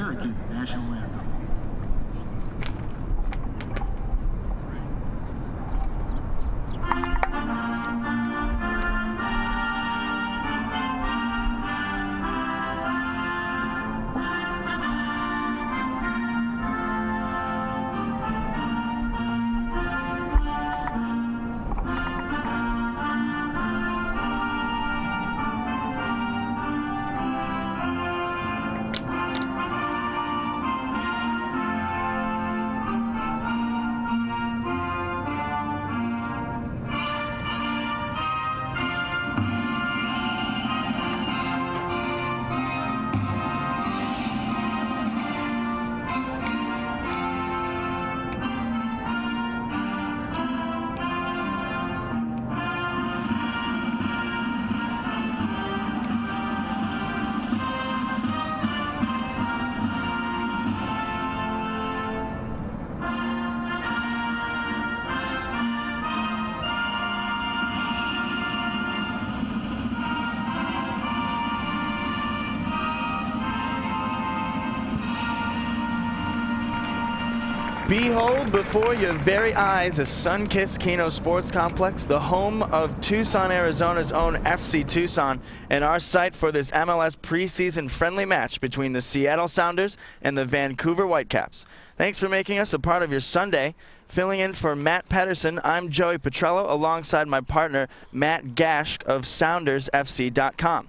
American national anthem. Behold before your very eyes a sun-kissed Keno Sports Complex, the home of Tucson, Arizona's own FC Tucson, and our site for this MLS preseason friendly match between the Seattle Sounders and the Vancouver Whitecaps. Thanks for making us a part of your Sunday. Filling in for Matt Pedersen, I'm Joey Petrello alongside my partner Matt Gash of SoundersFC.com.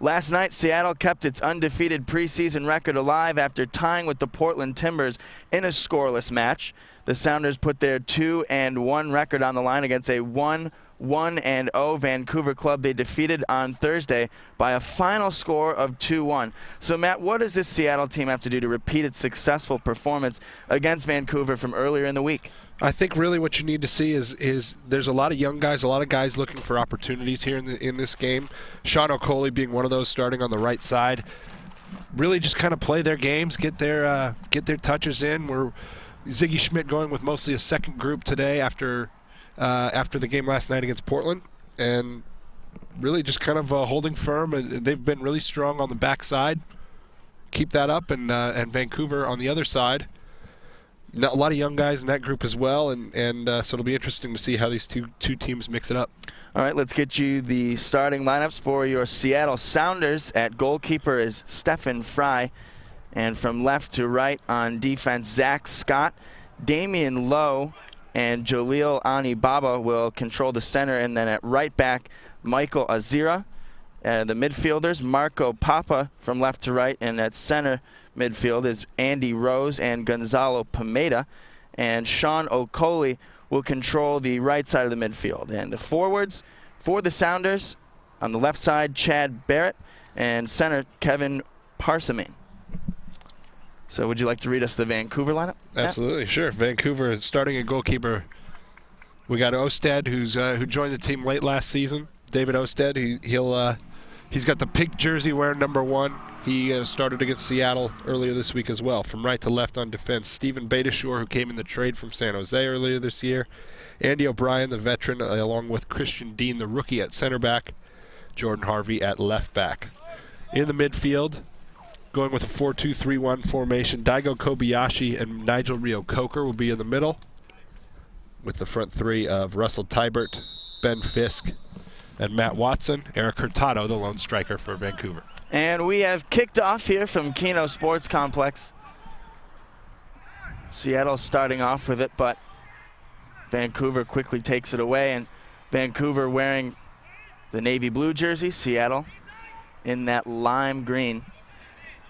Last night, Seattle kept its undefeated preseason record alive after tying with the Portland Timbers in a scoreless match. The Sounders put their 2-1 record on the line against a 1-1-0 Vancouver club they defeated on Thursday by a final score of 2-1. So, Matt, what does this Seattle team have to do to repeat its successful performance against Vancouver from earlier in the week? I think really what you need to see is there's a lot of young guys, a lot of guys looking for opportunities here in this game. Sean Okoli being one of those, starting on the right side. Really just kind of play their games, get their touches in. We're Ziggy Schmidt going with mostly a second group today after the game last night against Portland, and really just kind of holding firm. And they've been really strong on the backside. Keep that up, and Vancouver on the other side. A lot of young guys in that group as well, and so it'll be interesting to see how these two teams mix it up. All right, let's get you the starting lineups for your Seattle Sounders. At goalkeeper is Stephen Fry, and from left to right on defense, Zach Scott, Damian Lowe, and Jaleel Anibaba will control the center, and then at right back, Michael Azira. The midfielders, Marco Papa from left to right, and at center midfield is Andy Rose and Gonzalo Pomeda, and Sean Okoli will control the right side of the midfield. And the forwards for the Sounders, on the left side, Chad Barrett, and center, Kevin Parsamine. So would you like to read us the Vancouver lineup? Absolutely, sure. Vancouver starting at goalkeeper. We got Osted, who joined the team late last season. David Osted, he's got the pink jersey wearing number 1. He started against Seattle earlier this week as well. From right to left on defense, Stephen Beitashour, who came in the trade from San Jose earlier this year. Andy O'Brien, the veteran, along with Christian Dean, the rookie, at center back. Jordan Harvey at left back. In the midfield, going with a 4-2-3-1 formation, Daigo Kobayashi and Nigel Rio-Coker will be in the middle, with the front three of Russell Tybert, Ben Fisk, and Matt Watson. Eric Hurtado, the lone striker for Vancouver. And we have kicked off here from Keno Sports Complex. Seattle starting off with it, but Vancouver quickly takes it away, and Vancouver wearing the navy blue jersey, Seattle in that lime green.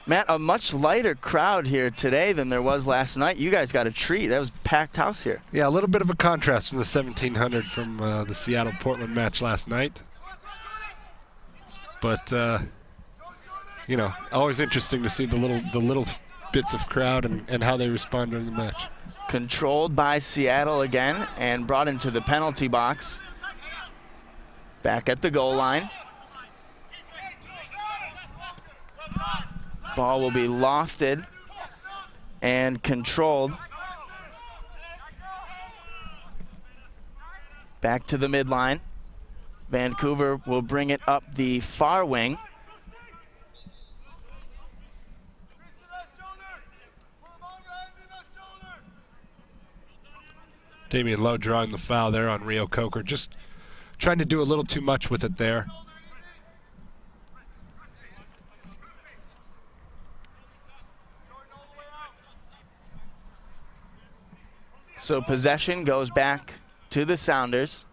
Matt, a much lighter crowd here today than there was last night. You guys got a treat. That was a packed house here. Yeah, a little bit of a contrast from the 1,700 from the Seattle-Portland match last night. But you know, always interesting to see the little bits of crowd and how they respond during the match. Controlled by Seattle again and brought into the penalty box. Back at the goal line. Ball will be lofted and controlled. Back to the midline. Vancouver will bring it up the far wing. Damian Lowe drawing the foul there on Rio Coker. Just trying to do a little too much with it there. So possession goes back to the Sounders.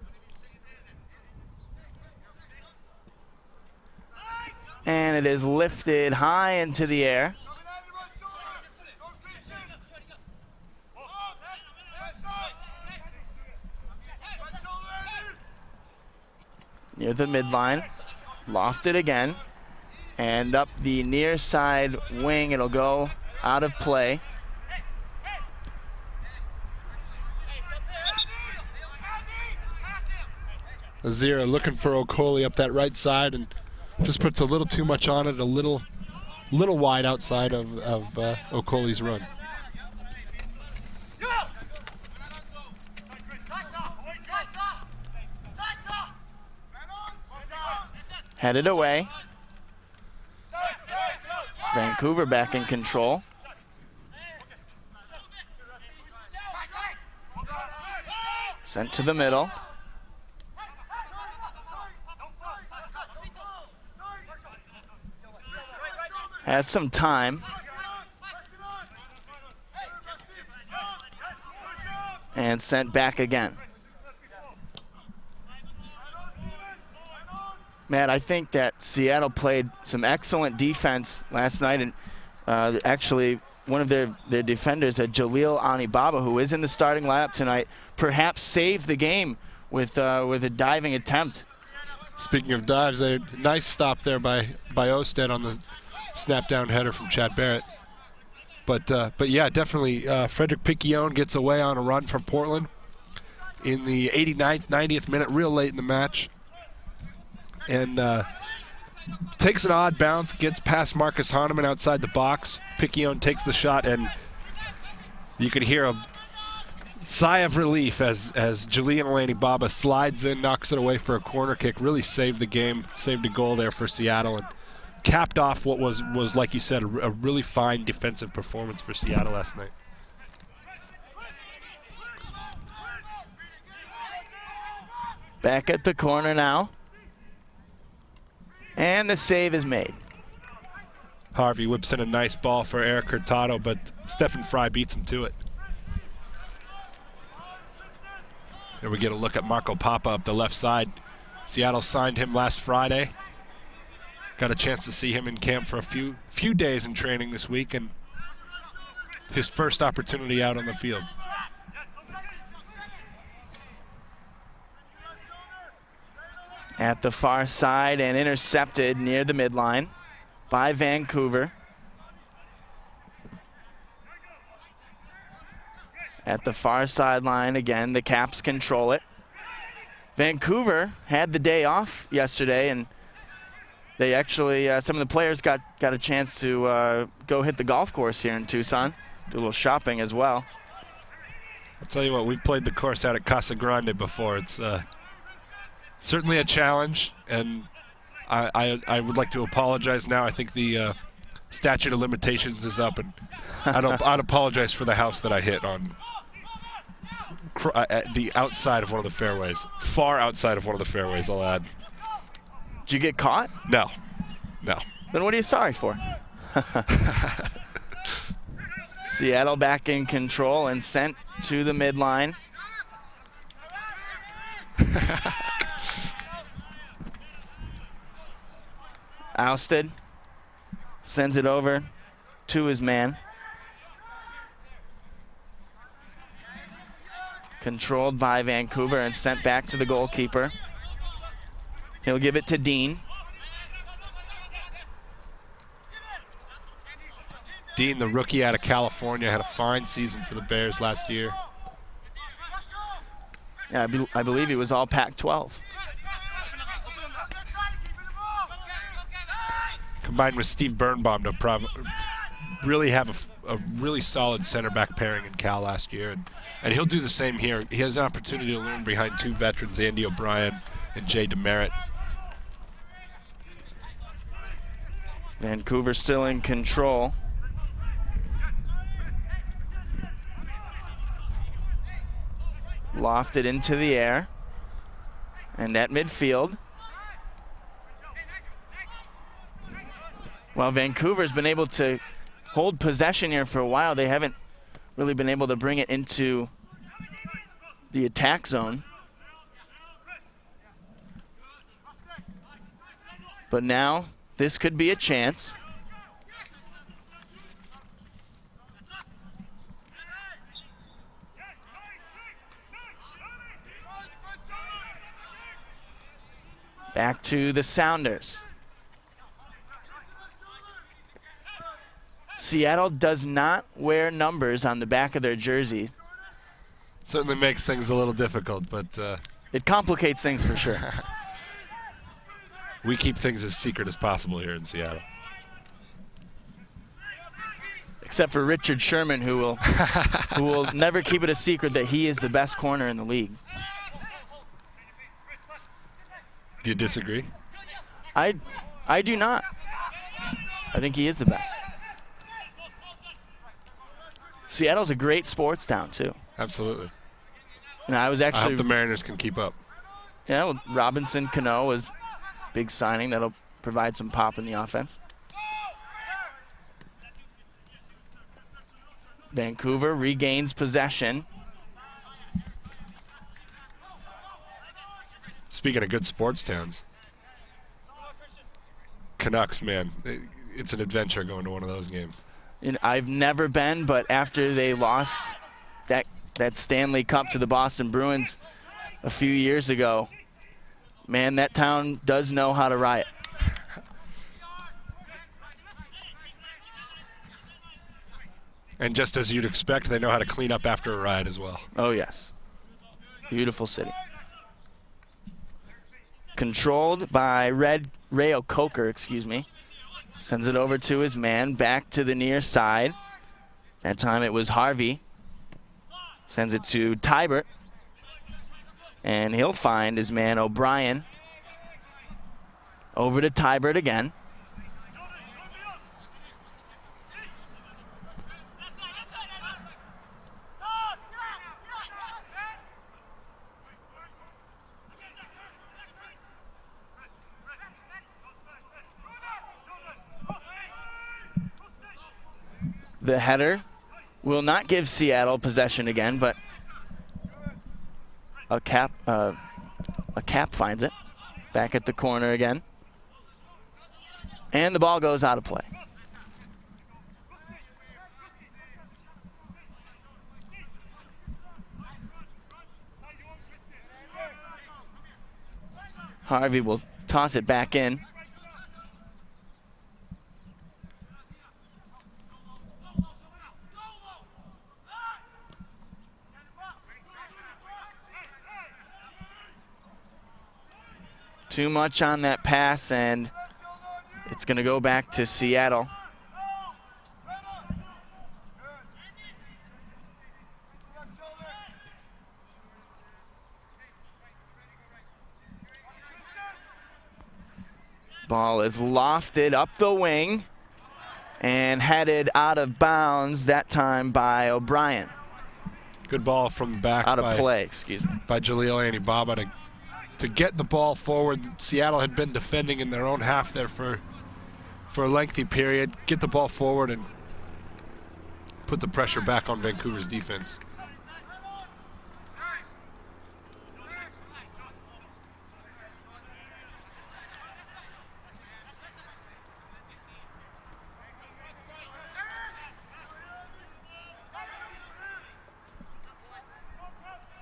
And it is lifted high into the air. Near the midline, lofted again, and up the near side wing, it'll go out of play. Azira looking for Okoli up that right side and just puts a little too much on it, a little wide outside of Okoli's run. Headed away. Vancouver back in control. Sent to the middle. Has some time. And sent back again. Matt, I think that Seattle played some excellent defense last night, and actually one of their defenders, Jaleel Anibaba, who is in the starting lineup tonight, perhaps saved the game with a diving attempt. Speaking of dives, a nice stop there by Osted on the snap down header from Chad Barrett. But yeah, definitely Frederick Piquion gets away on a run from Portland in the 89th, 90th minute, real late in the match. And takes an odd bounce, gets past Marcus Hahnemann outside the box. Piquion takes the shot, and you can hear a sigh of relief as Julian Anibaba slides in, knocks it away for a corner kick. Really saved the game, saved a goal there for Seattle, and capped off what was like you said, a really fine defensive performance for Seattle last night. Back at the corner now. And the save is made. Harvey whips in a nice ball for Eric Hurtado, but Stephen Fry beats him to it. Here we get a look at Marco Papa up the left side. Seattle signed him last Friday. Got a chance to see him in camp for a few days in training this week, and his first opportunity out on the field. At the far side and intercepted near the midline by Vancouver. At the far sideline again, the Caps control it. Vancouver had the day off yesterday, and they actually, some of the players got a chance to go hit the golf course here in Tucson, do a little shopping as well. I'll tell you what, we've played the course out at Casa Grande before. It's certainly a challenge, and I would like to apologize now. I think the statute of limitations is up, and I'd apologize for the house that I hit on at the outside of one of the fairways, far outside of one of the fairways, I'll add. Did you get caught? No. Then what are you sorry for? Seattle back in control and sent to the midline. Ousted, sends it over to his man. Controlled by Vancouver and sent back to the goalkeeper. He'll give it to Dean. Dean, the rookie out of California, had a fine season for the Bears last year. Yeah, I believe he was all Pac-12. Combined with Steve Birnbaum to really have a really solid center back pairing in Cal last year, and he'll do the same here. He has an opportunity to learn behind two veterans, Andy O'Brien and Jay DeMeritt. Vancouver still in control. Lofted into the air. And at midfield. Well, Vancouver's been able to hold possession here for a while. They haven't really been able to bring it into the attack zone. But now this could be a chance. Back to the Sounders. Seattle does not wear numbers on the back of their jersey. Certainly makes things a little difficult, but it complicates things for sure. We keep things as secret as possible here in Seattle. Except for Richard Sherman, who will never keep it a secret that he is the best corner in the league. Do you disagree? I do not. I think he is the best. Seattle's a great sports town too. Absolutely. And I hope the Mariners can keep up. Yeah, well, Robinson Cano is big signing that'll provide some pop in the offense. Vancouver regains possession. Speaking of good sports towns, Canucks, man, it's an adventure going to one of those games. And I've never been, but after they lost that Stanley Cup to the Boston Bruins a few years ago, man, that town does know how to riot. And just as you'd expect, they know how to clean up after a riot as well. Oh, yes. Beautiful city. Controlled by Ray O'Coker, excuse me. Sends it over to his man, back to the near side. That time it was Harvey. Sends it to Tybert. And he'll find his man O'Brien. Over to Tybert again. The header will not give Seattle possession again, but a cap finds it. Back at the corner again. And the ball goes out of play. Harvey will toss it back in. Too much on that pass, and it's going to go back to Seattle. Ball is lofted up the wing and headed out of bounds, that time by O'Brien. Good ball from the back. Out of play, excuse me. By Jaleel Anibaba to get the ball forward. Seattle had been defending in their own half there for a lengthy period. Get the ball forward and put the pressure back on Vancouver's defense.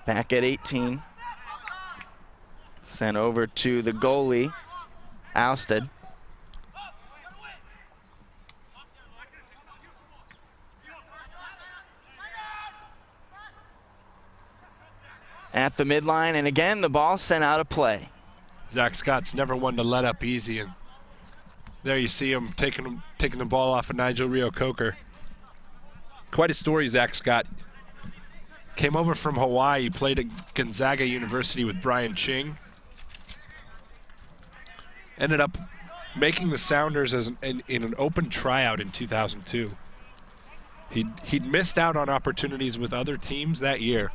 Back at 18. Sent over to the goalie, ousted. At the midline, and again, the ball sent out of play. Zach Scott's never one to let up easy, and there you see him taking the ball off of Nigel Reo-Coker. Quite a story, Zach Scott. Came over from Hawaii, played at Gonzaga University with Brian Ching. Ended up making the Sounders in an open tryout in 2002. He'd missed out on opportunities with other teams that year.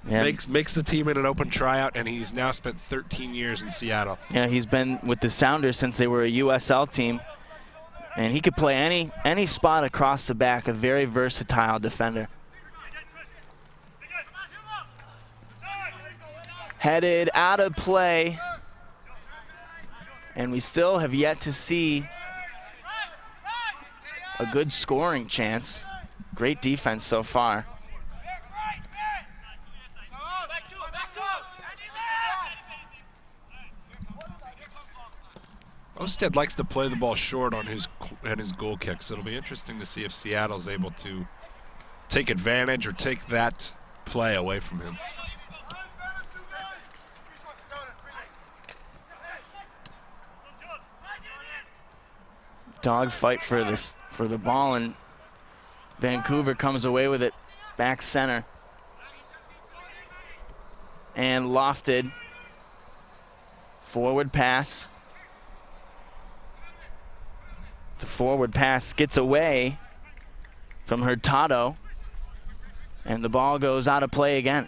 Yeah. Makes the team in an open tryout, and he's now spent 13 years in Seattle. Yeah, he's been with the Sounders since they were a USL team. And he could play any spot across the back, a very versatile defender. Headed out of play. And we still have yet to see a good scoring chance. Great defense so far. Osted likes to play the ball short on his goal kicks. It'll be interesting to see if Seattle's able to take advantage or take that play away from him. Dogfight for the ball, and Vancouver comes away with it back center. And lofted. Forward pass. The forward pass gets away from Hurtado, and the ball goes out of play again.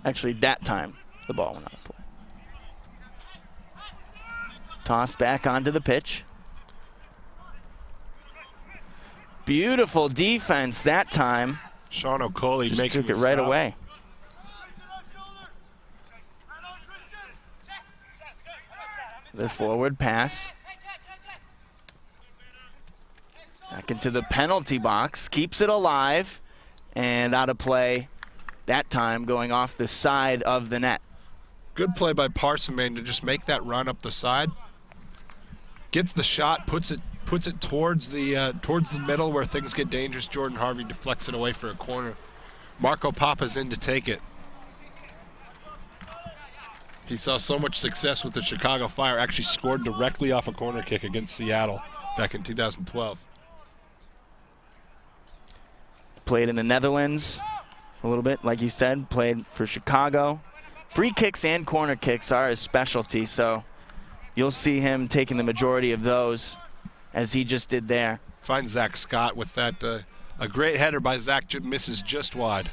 Actually, that time the ball went out of play. Tossed back onto the pitch. Beautiful defense that time. Sean O'Coley Just making took it the right stop. away. The forward pass. Back into the penalty box. Keeps it alive. And out of play. That time going off the side of the net. Good play by Parsimane to just make that run up the side. Gets the shot, puts it towards the middle where things get dangerous. Jordan Harvey deflects it away for a corner. Marco Papa's in to take it. He saw so much success with the Chicago Fire, actually scored directly off a corner kick against Seattle back in 2012. Played in the Netherlands a little bit, like you said, played for Chicago. Free kicks and corner kicks are his specialty, so you'll see him taking the majority of those as he just did there. Finds Zach Scott with that, a great header by Zach, misses just wide.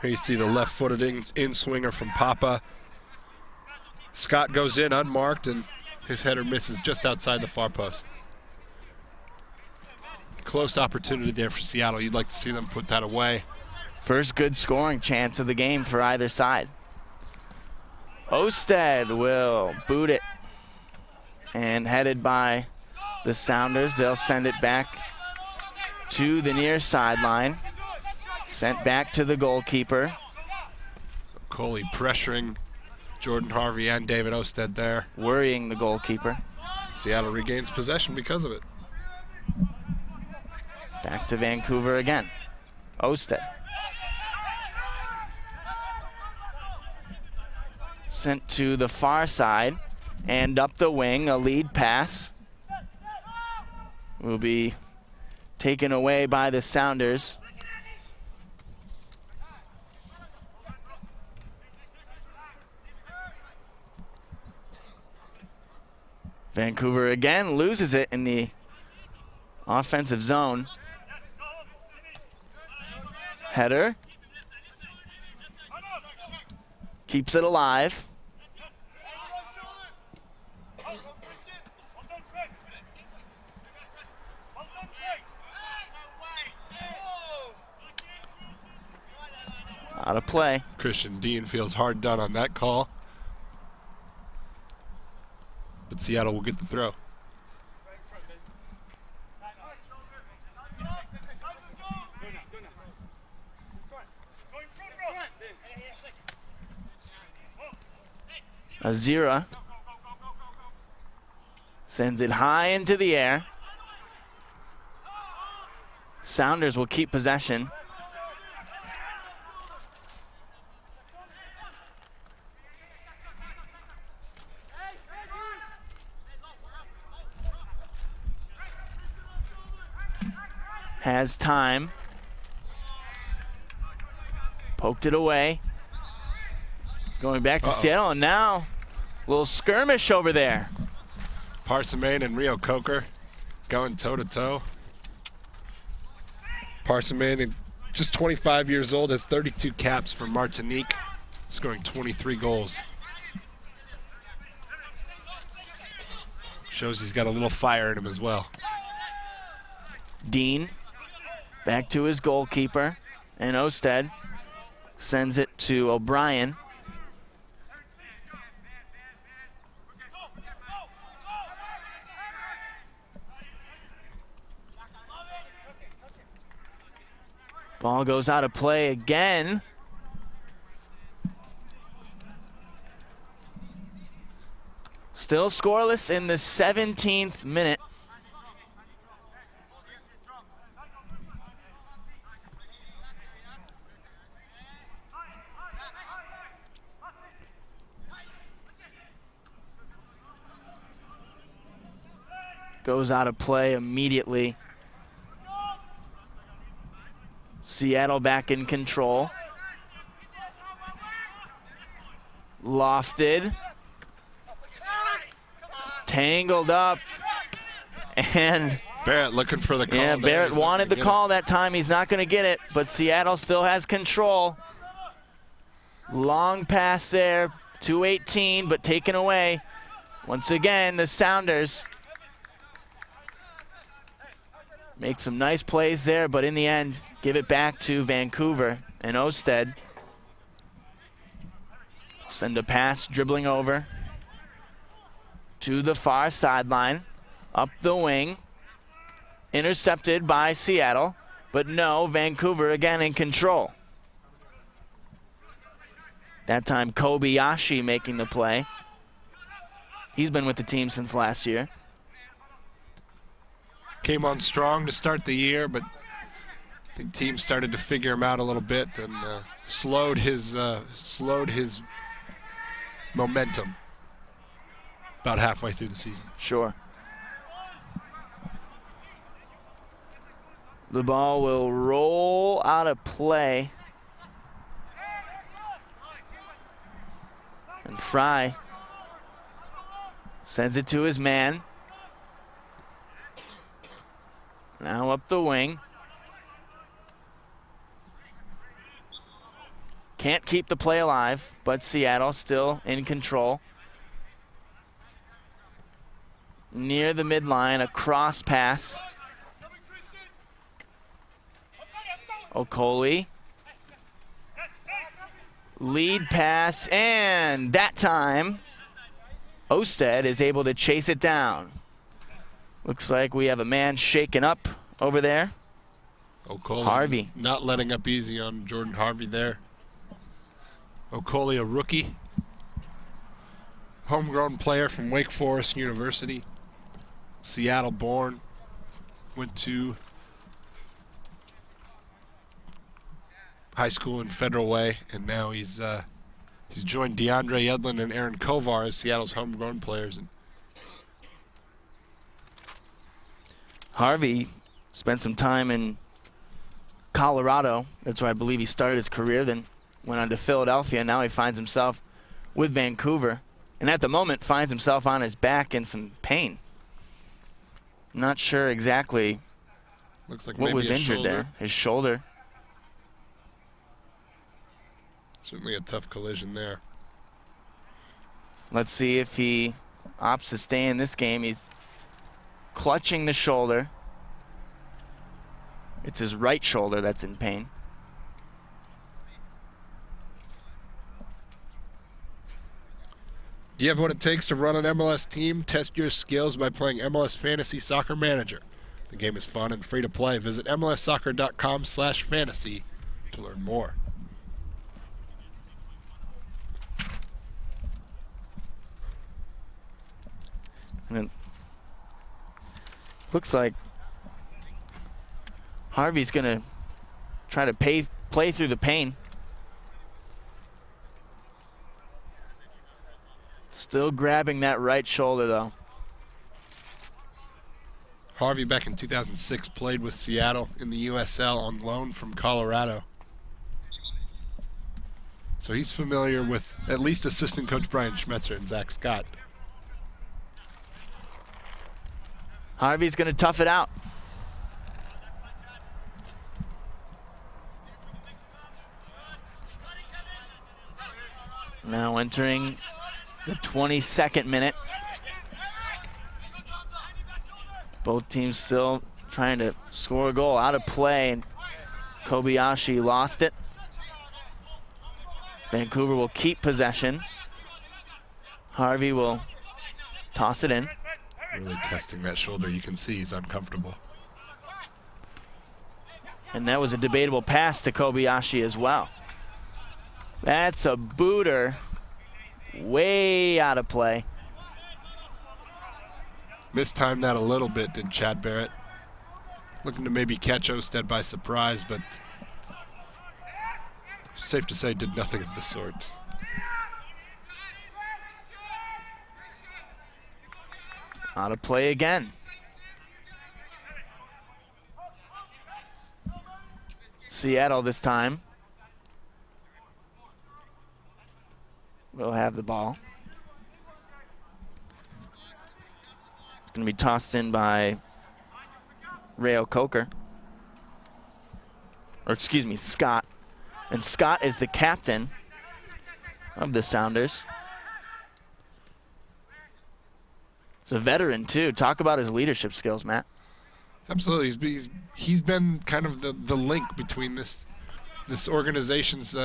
Here you see the left-footed in-swinger from Papa. Scott goes in unmarked, and his header misses just outside the far post. Close opportunity there for Seattle. You'd like to see them put that away. First good scoring chance of the game for either side. Osted will boot it. And headed by the Sounders, they'll send it back to the near sideline. Sent back to the goalkeeper. Coley pressuring Jordan Harvey and David Osted there. Worrying the goalkeeper. Seattle regains possession because of it. Back to Vancouver again. Osted. Sent to the far side and up the wing, a lead pass. Will be taken away by the Sounders. Vancouver again loses it in the offensive zone. Header. Keeps it alive. Out of play. Christian Dean feels hard done on that call. But Seattle will get the throw. Azira sends it high into the air. Sounders will keep possession. Has time. Poked it away. Going back to Seattle, and now a little skirmish over there. Parsimane and Rio Coker going toe-to-toe. Parsimon, just 25 years old, has 32 caps for Martinique, scoring 23 goals. Shows he's got a little fire in him as well. Dean back to his goalkeeper, and Osted sends it to O'Brien. Ball goes out of play again. Still scoreless in the 17th minute. Goes out of play immediately. Seattle back in control. Lofted. Tangled up. And Barrett looking for the call. yeah, Barrett wanted the call that time. He's not going to get it, but Seattle still has control. Long pass there, 2:18, but taken away. Once again, the Sounders make some nice plays there, but in the end, give it back to Vancouver and Osted. Send a pass, dribbling over to the far sideline, up the wing. Intercepted by Seattle, but no, Vancouver again in control. That time Kobayashi making the play. He's been with the team since last year. Came on strong to start the year, but I think teams started to figure him out a little bit and slowed his momentum about halfway through the season. Sure. The ball will roll out of play. And Fry sends it to his man. Now up the wing. Can't keep the play alive, but Seattle still in control. Near the midline, a cross pass. Okoli. Lead pass, and that time, Osted is able to chase it down. Looks like we have a man shaken up over there. Okoli Harvey. Not letting up easy on Jordan Harvey there. Okoli, a rookie. Homegrown player from Wake Forest University. Seattle born. Went to high school in Federal Way, and now he's joined DeAndre Yedlin and Aaron Kovar as Seattle's homegrown players. And Harvey spent some time in Colorado. That's where I believe he started his career, then went on to Philadelphia. Now he finds himself with Vancouver, and at the moment finds himself on his back in some pain. Not sure exactly looks like what maybe was his injured shoulder. there. His shoulder. Certainly a tough collision there. Let's see if he opts to stay in this game. He's clutching the shoulder. It's his right shoulder that's in pain. Do you have what it takes to run an MLS team? Test your skills by playing MLS Fantasy Soccer Manager. The game is fun and free to play. Visit mlssoccer.com/fantasy to learn more. And it looks like Harvey's going to try to play through the pain. Still grabbing that right shoulder, though. Harvey, back in 2006, played with Seattle in the USL on loan from Colorado. So he's familiar with at least assistant coach Brian Schmetzer and Zach Scott. Harvey's going to tough it out. Now entering the 22nd minute. Both teams still trying to score a goal. Out of play, and Kobayashi lost it. Vancouver will keep possession. Harvey will toss it in. Really testing that shoulder. You can see he's uncomfortable. And that was a debatable pass to Kobayashi as well. That's a booter. Way out of play. Mistimed that a little bit, did Chad Barrett. Looking to maybe catch Osted by surprise, but safe to say did nothing of the sort. Out of play again. Seattle this time will have the ball. It's going to be tossed in by Rayo Coker. Or excuse me, Scott. And Scott is the captain of the Sounders. He's a veteran too. Talk about his leadership skills, Matt. Absolutely, he's been kind of the link between this organization's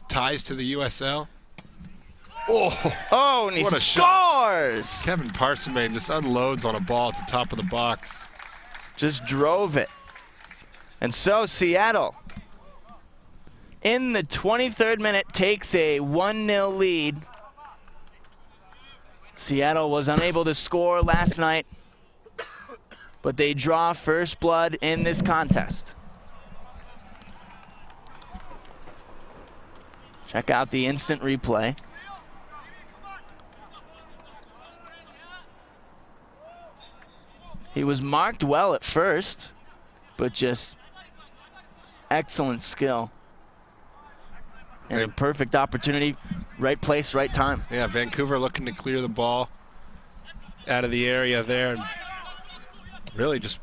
ties to the USL. Oh, and he what a scores! Shot. Kevin Parsimane just unloads on a ball at the top of the box. Just drove it. And so Seattle, in the 23rd minute, takes a 1-0 lead. Seattle was unable to score last night, but they draw first blood in this contest. Check out the instant replay. He was marked well at first, but just excellent skill. And a perfect opportunity, right place, right time. Yeah, Vancouver looking to clear the ball out of the area there. And really just,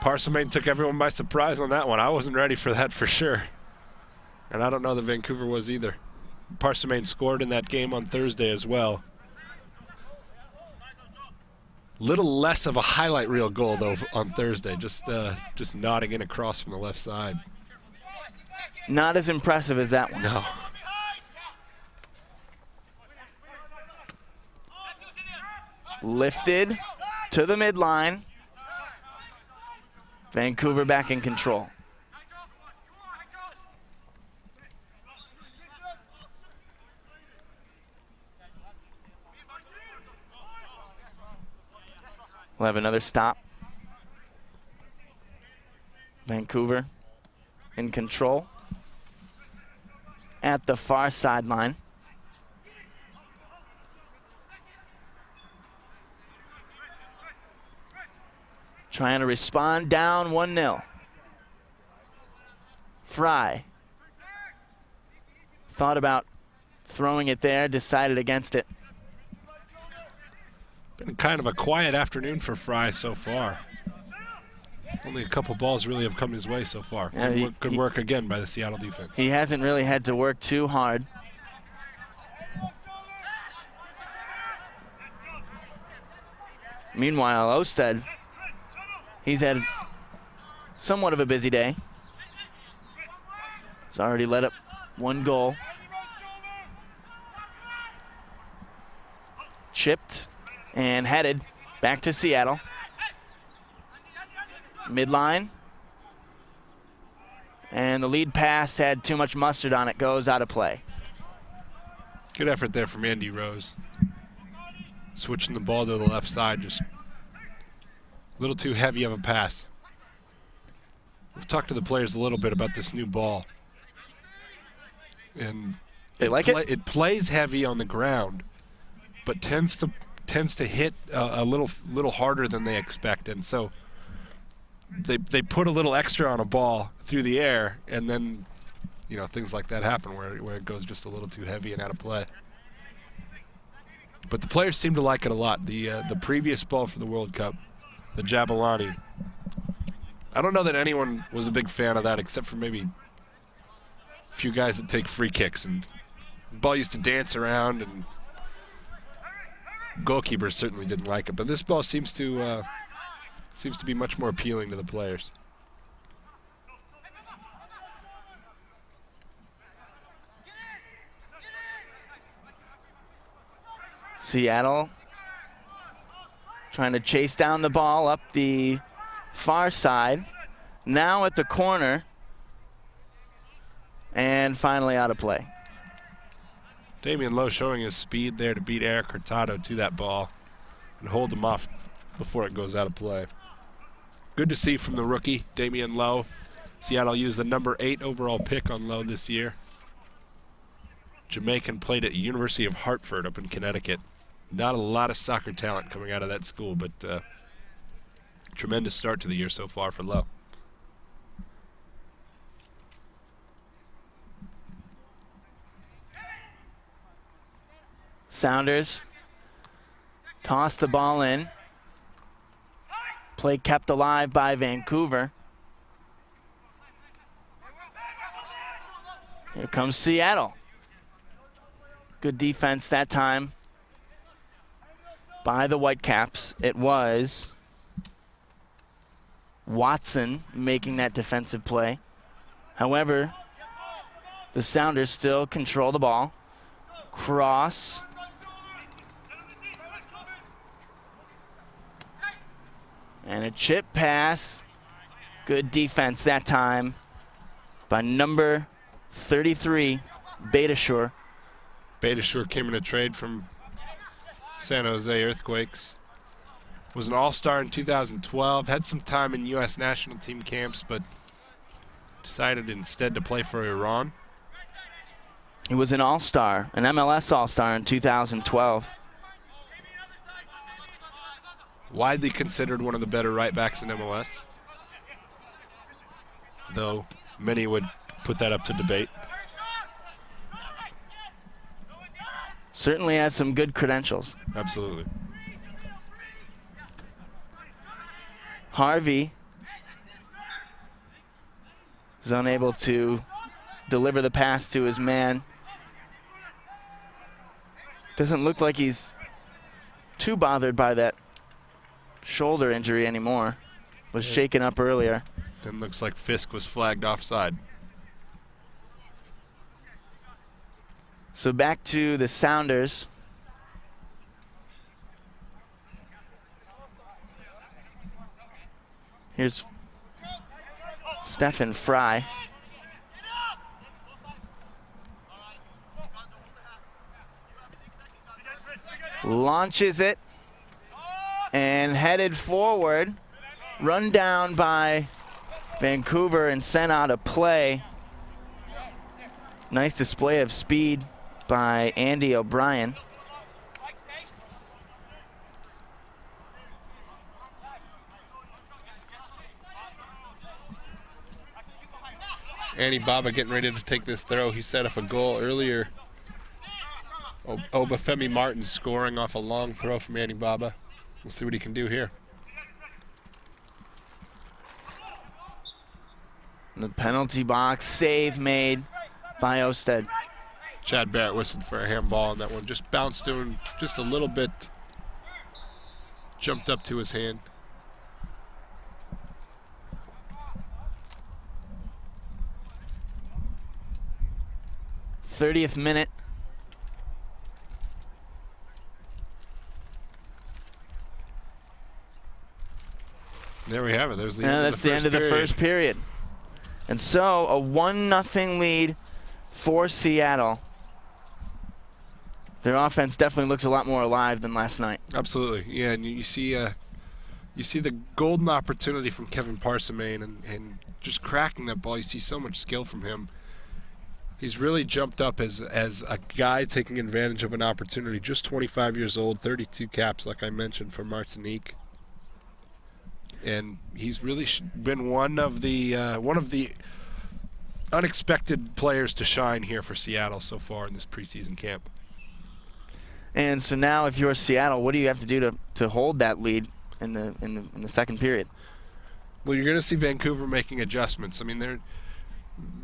Parsimane took everyone by surprise on that one. I wasn't ready for that for sure. And I don't know that Vancouver was either. Parsimane scored in that game on Thursday as well. Little less of a highlight reel goal though on Thursday, just nodding in across from the left side. Not as impressive as that one. No. Lifted to the midline. Vancouver back in control. We'll have another stop. Vancouver in control at the far sideline. Trying to respond, down 1-0. Fry thought about throwing it there, decided against it. Been kind of a quiet afternoon for Fry so far. Only a couple balls really have come his way so far. Yeah, good work again by the Seattle defense. He hasn't really had to work too hard. Meanwhile, Osted, he's had somewhat of a busy day. He's already let up one goal. Chipped and headed back to Seattle. Midline. And the lead pass had too much mustard on it, goes out of play. Good effort there from Andy Rose. Switching the ball to the left side, just a little too heavy of a pass. We've talked to the players a little bit about this new ball. And they like it? It plays heavy on the ground, but tends to hit a little harder than they expected. And so they put a little extra on a ball through the air, and then things like that happen where it goes just a little too heavy and out of play. But the players seem to like it a lot. The previous ball for the World Cup, the Jabalani, I don't know that anyone was a big fan of that except for maybe a few guys that take free kicks. And the ball used to dance around, and goalkeepers certainly didn't like it. But this ball seems to be much more appealing to the players. Seattle trying to chase down the ball up the far side. Now at the corner. And finally out of play. Damian Lowe showing his speed there to beat Eric Hurtado to that ball and hold him off before it goes out of play. Good to see from the rookie, Damian Lowe. Seattle used the number 8 overall pick on Lowe this year. Jamaican, played at the University of Hartford up in Connecticut. Not a lot of soccer talent coming out of that school, but tremendous start to the year so far for Lowe. Sounders tossed the ball in. Play kept alive by Vancouver. Here comes Seattle. Good defense that time by the Whitecaps. It was Watson making that defensive play. However, the Sounders still control the ball. Cross. And a chip pass. Good defense that time by number 33, Betashore. Betashore came in a trade from San Jose Earthquakes. Was an all-star in 2012. Had some time in U.S. national team camps, but decided instead to play for Iran. He was an all-star, an MLS all-star in 2012. Widely considered one of the better right backs in MLS, though many would put that up to debate. Certainly has some good credentials. Absolutely. Harvey is unable to deliver the pass to his man. Doesn't look like he's too bothered by that shoulder injury anymore. Was shaken up earlier. Then looks like Fisk was flagged offside. So back to the Sounders. Here's Stephen Fry. Launches it and headed forward. Run down by Vancouver and sent out of play. Nice display of speed by Andy O'Brien. Andy Baba getting ready to take this throw. He set up a goal earlier. Obafemi Martin scoring off a long throw from Andy Baba. We'll see what he can do here. The penalty box save made by Osted. Chad Barrett whistled for a handball on that one. Just bounced to him just a little bit. Jumped up to his hand. '30th minute. There we have it. There's the Yeah, end that's of the the end of the first period. And so a 1-0 lead for Seattle. Their offense definitely looks a lot more alive than last night. Absolutely, yeah. And you see the golden opportunity from Kevin Parsimane and just cracking that ball. You see so much skill from him. He's really jumped up as a guy taking advantage of an opportunity. Just 25 years old, 32 caps, like I mentioned, for Martinique. And he's really been one of the unexpected players to shine here for Seattle so far in this preseason camp. And so now, if you're Seattle, what do you have to do to hold that lead in the second period? Well, you're going to see Vancouver making adjustments. I mean,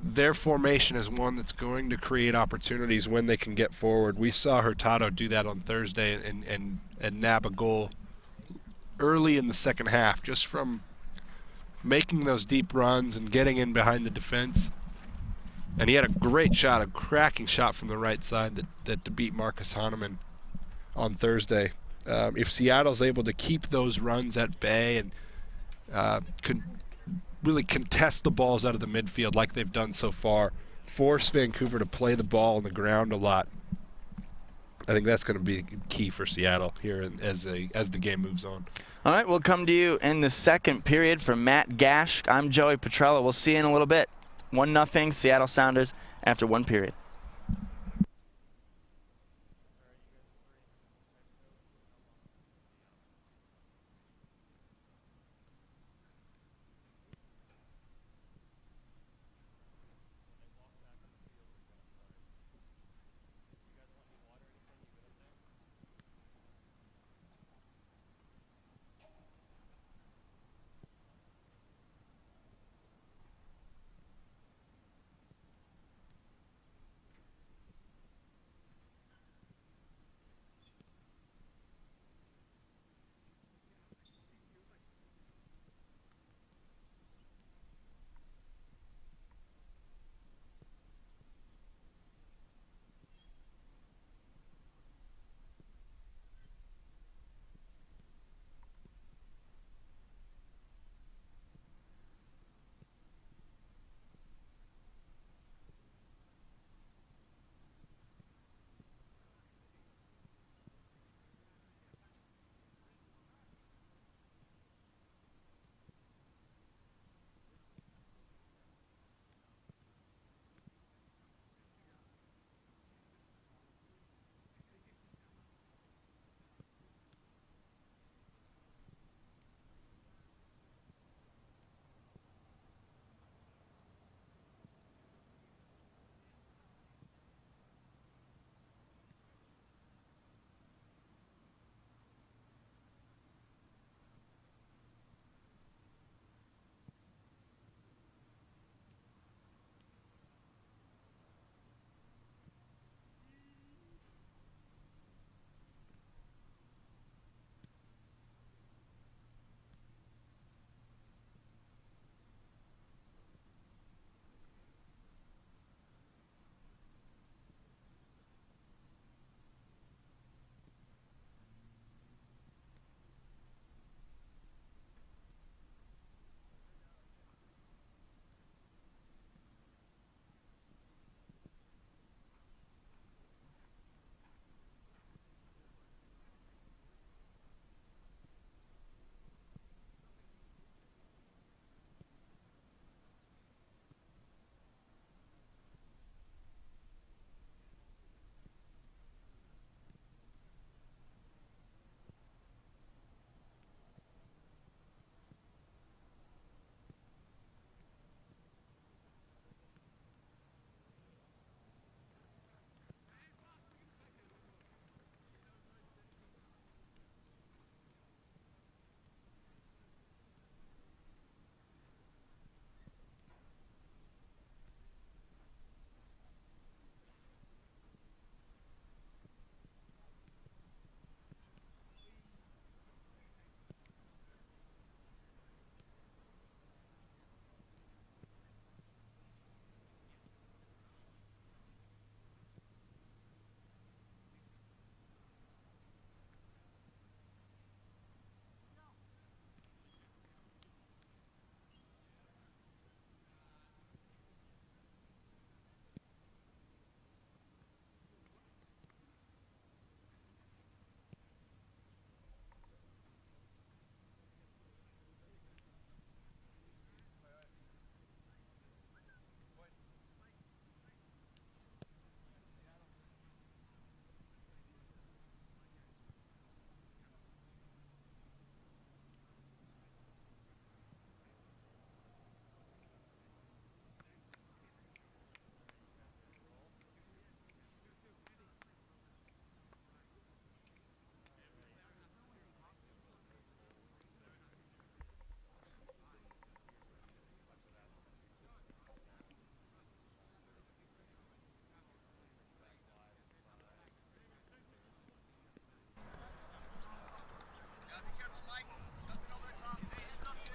their formation is one that's going to create opportunities when they can get forward. We saw Hurtado do that on Thursday and nab a goal early in the second half, just from making those deep runs and getting in behind the defense. And he had a great shot, a cracking shot from the right side that beat Marcus Hahnemann on Thursday. If Seattle's able to keep those runs at bay and can really contest the balls out of the midfield like they've done so far, force Vancouver to play the ball on the ground a lot, I think that's going to be key for Seattle here as the game moves on. All right, we'll come to you in the second period for Matt Gash. I'm Joey Petrella. We'll see you in a little bit. 1-0 Seattle Sounders after one period.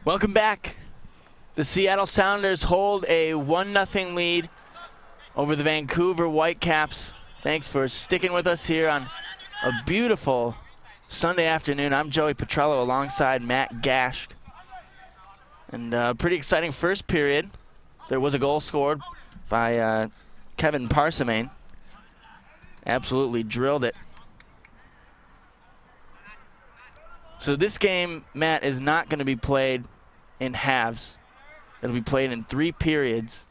Welcome back. The Seattle Sounders hold a 1-0 lead over the Vancouver Whitecaps. Thanks for sticking with us here on a beautiful Sunday afternoon. I'm Joey Petrello alongside Matt Gash. And pretty exciting first period. There was a goal scored by Kevin Parsimane. Absolutely drilled it. So this game, Matt, is not going to be played in halves. It'll be played in 3 periods,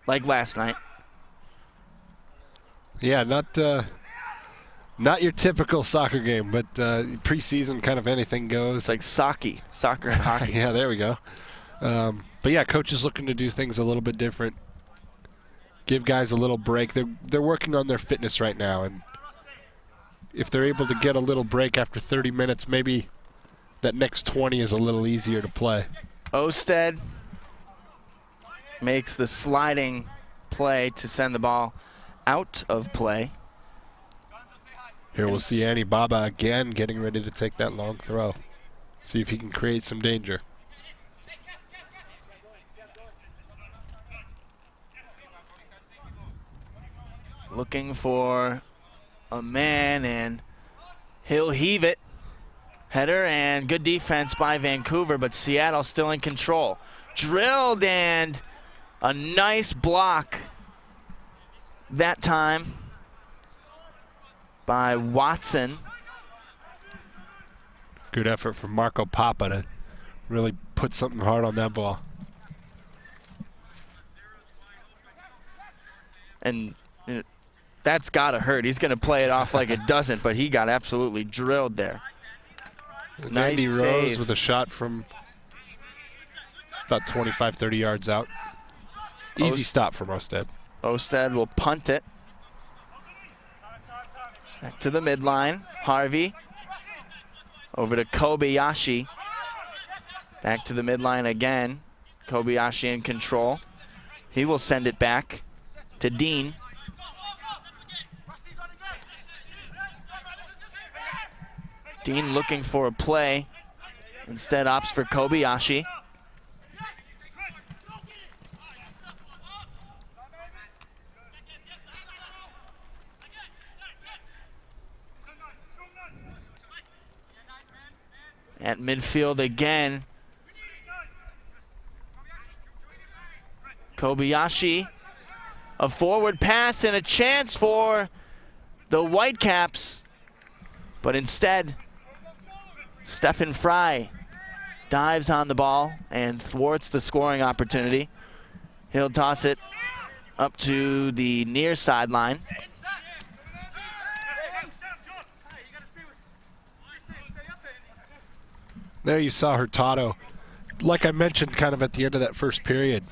like last night. Yeah, not your typical soccer game, but preseason kind of anything goes. It's like soccer and hockey. Yeah, there we go. But yeah, coach is looking to do things a little bit different. Give guys a little break. They're working on their fitness right now, and if they're able to get a little break after 30 minutes, maybe that next 20 is a little easier to play. Osted makes the sliding play to send the ball out of play. Here we'll see Annie Baba again getting ready to take that long throw. See if he can create some danger. Looking for a man, and he'll heave it. Header and good defense by Vancouver, but Seattle still in control. Drilled, and a nice block that time by Watson. Good effort from Marco Papa to really put something hard on that ball. And that's got to hurt. He's going to play it off like it doesn't, but he got absolutely drilled there. There's Nice Andy Rose save. with a shot from about 25, 30 yards out. Easy stop from Osted. Osted will punt it. Back to the midline. Harvey. Over to Kobayashi. Back to the midline again. Kobayashi in control. He will send it back to Dean. Dean looking for a play. Instead opts for Kobayashi. At midfield again. Kobayashi. A forward pass and a chance for the Whitecaps. But instead, Stephen Fry dives on the ball and thwarts the scoring opportunity. He'll toss it up to the near sideline. There you saw Hurtado, like I mentioned kind of at the end of that first period,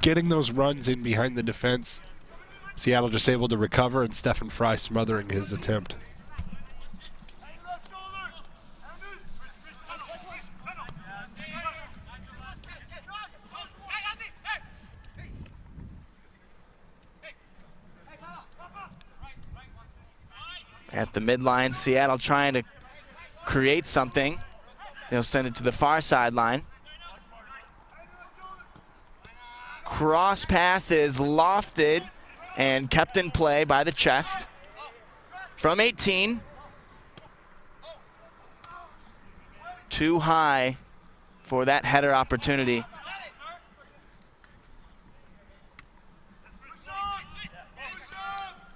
getting those runs in behind the defense. Seattle just able to recover, and Stephen Fry smothering his attempt. At the midline, Seattle trying to create something. They'll send it to the far sideline. Cross pass is lofted and kept in play by the chest. From 18. Too high for that header opportunity.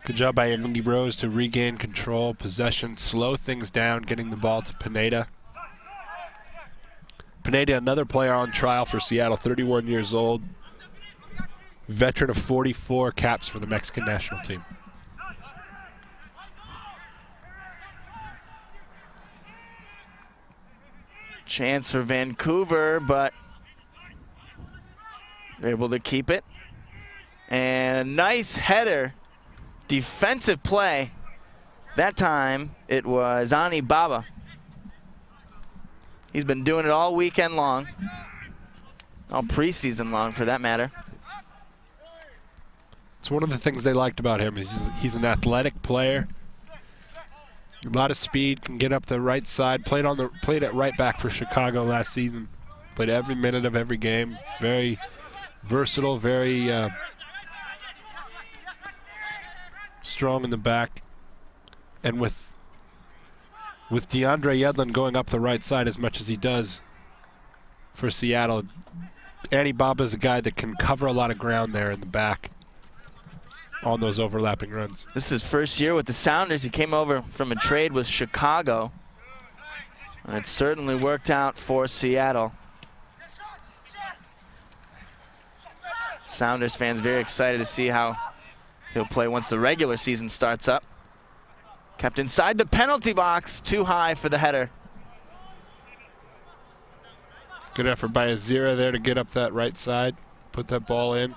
Good job by Andy Rose to regain control, possession, slow things down, getting the ball to Pineda. Pineda, another player on trial for Seattle, 31 years old. Veteran of 44 caps for the Mexican national team. Chance for Vancouver, but they're able to keep it. And a nice header. Defensive play. That time it was Ani Baba. He's been doing it all weekend long. All preseason long, for that matter. It's one of the things they liked about him. He's an athletic player. A lot of speed, can get up the right side. Played at right back for Chicago last season. Played every minute of every game. Very versatile, very strong in the back. And with DeAndre Yedlin going up the right side as much as he does for Seattle, Annie Baba is a guy that can cover a lot of ground there in the back on those overlapping runs. This is his first year with the Sounders. He came over from a trade with Chicago, and it certainly worked out for Seattle. Sounders fans very excited to see how he'll play once the regular season starts up. Kept inside the penalty box, too high for the header. Good effort by Azira there to get up that right side, put that ball in.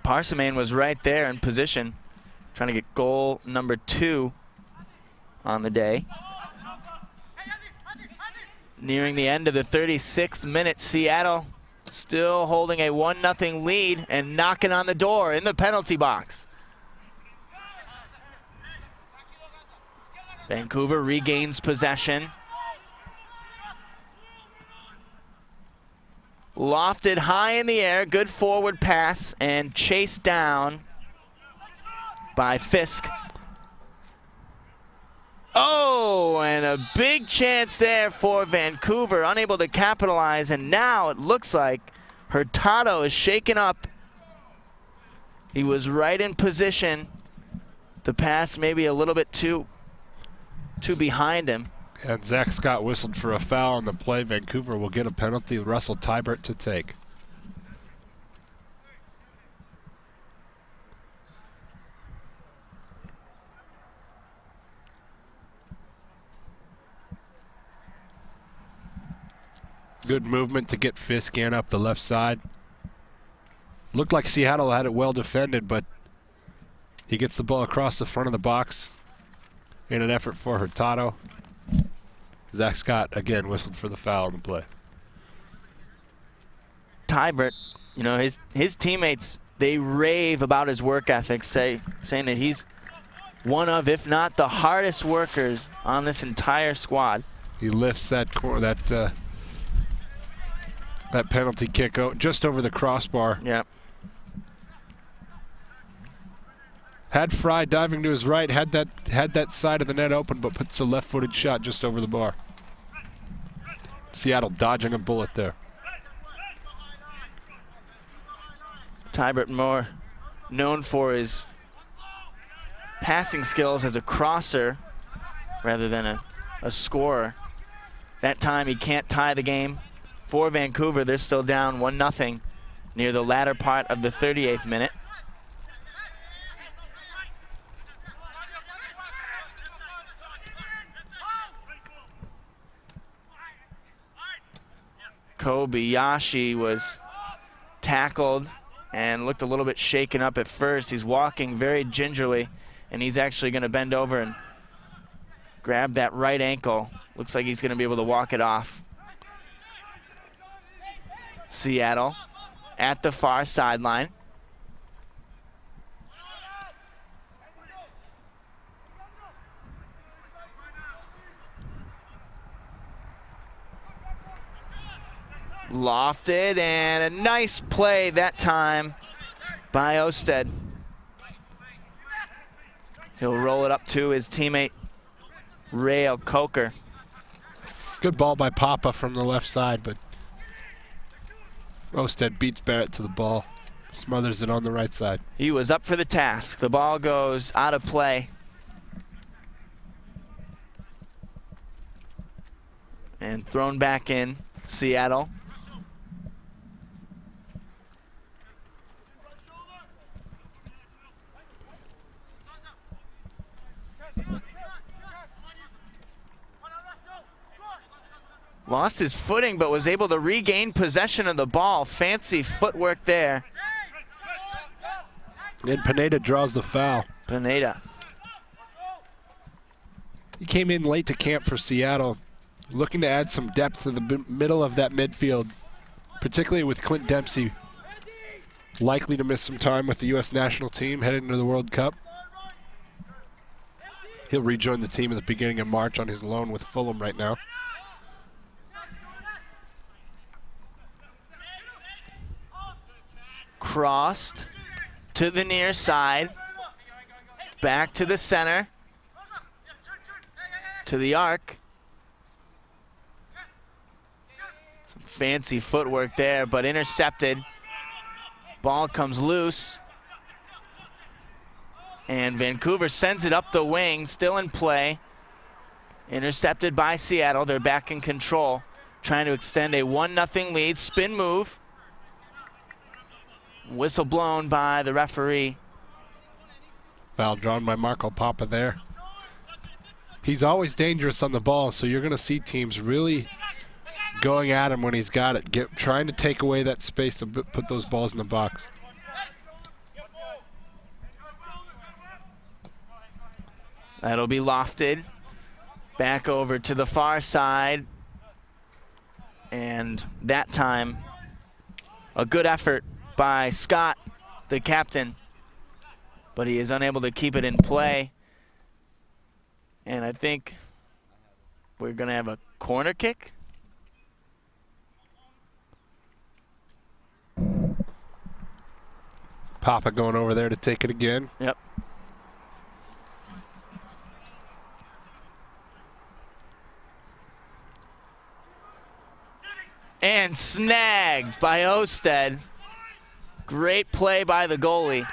Parsimane was right there in position, trying to get goal number 2 on the day. Nearing the end of the 36th minute, Seattle still holding a 1-0 lead and knocking on the door in the penalty box. Vancouver regains possession. Lofted high in the air, good forward pass, and chased down by Fisk. Oh, and a big chance there for Vancouver, unable to capitalize, and now it looks like Hurtado is shaken up. He was right in position. The pass maybe a little bit too behind him. And Zach Scott whistled for a foul on the play. Vancouver will get a penalty. Russell Tybert to take. Good movement to get Fisk in up the left side. Looked like Seattle had it well defended, but he gets the ball across the front of the box in an effort for Hurtado. Zach Scott again whistled for the foul on the play. Tybert, you know, his teammates, they rave about his work ethic, saying that he's one of, if not the hardest workers on this entire squad. He lifts that that penalty kick out just over the crossbar. Yep. Had Fry diving to his right, had that side of the net open, but puts a left-footed shot just over the bar. Seattle dodging a bullet there. Tybert more known for his passing skills as a crosser rather than a scorer. That time he can't tie the game. For Vancouver, they're still down 1-0 near the latter part of the 38th minute. Kobayashi was tackled and looked a little bit shaken up at first. He's walking very gingerly, and he's actually going to bend over and grab that right ankle. Looks like he's going to be able to walk it off. Seattle at the far sideline. Lofted, and a nice play that time by Osted. He'll roll it up to his teammate, Rael Coker. Good ball by Papa from the left side, but Osted beats Barrett to the ball, smothers it on the right side. He was up for the task. The ball goes out of play. And thrown back in, Seattle. Lost his footing, but was able to regain possession of the ball. Fancy footwork there. And Pineda draws the foul. Pineda. He came in late to camp for Seattle, looking to add some depth in the middle of that midfield, particularly with Clint Dempsey likely to miss some time with the U.S. national team heading into the World Cup. He'll rejoin the team at the beginning of March on his loan with Fulham right now. Crossed to the near side. Back to the center. To the arc. Some fancy footwork there, but intercepted. Ball comes loose. And Vancouver sends it up the wing, still in play. Intercepted by Seattle. They're back in control, trying to extend a 1-0 lead. Spin move. Whistle blown by the referee. Foul drawn by Marco Papa there. He's always dangerous on the ball, so you're going to see teams really going at him when he's got it, trying to take away that space to put those balls in the box. That'll be lofted. Back over to the far side. And that time, a good effort by Scott, the captain. But he is unable to keep it in play. And I think we're going to have a corner kick. Papa going over there to take it again. Yep. And snagged by Osted. Great play by the goalie.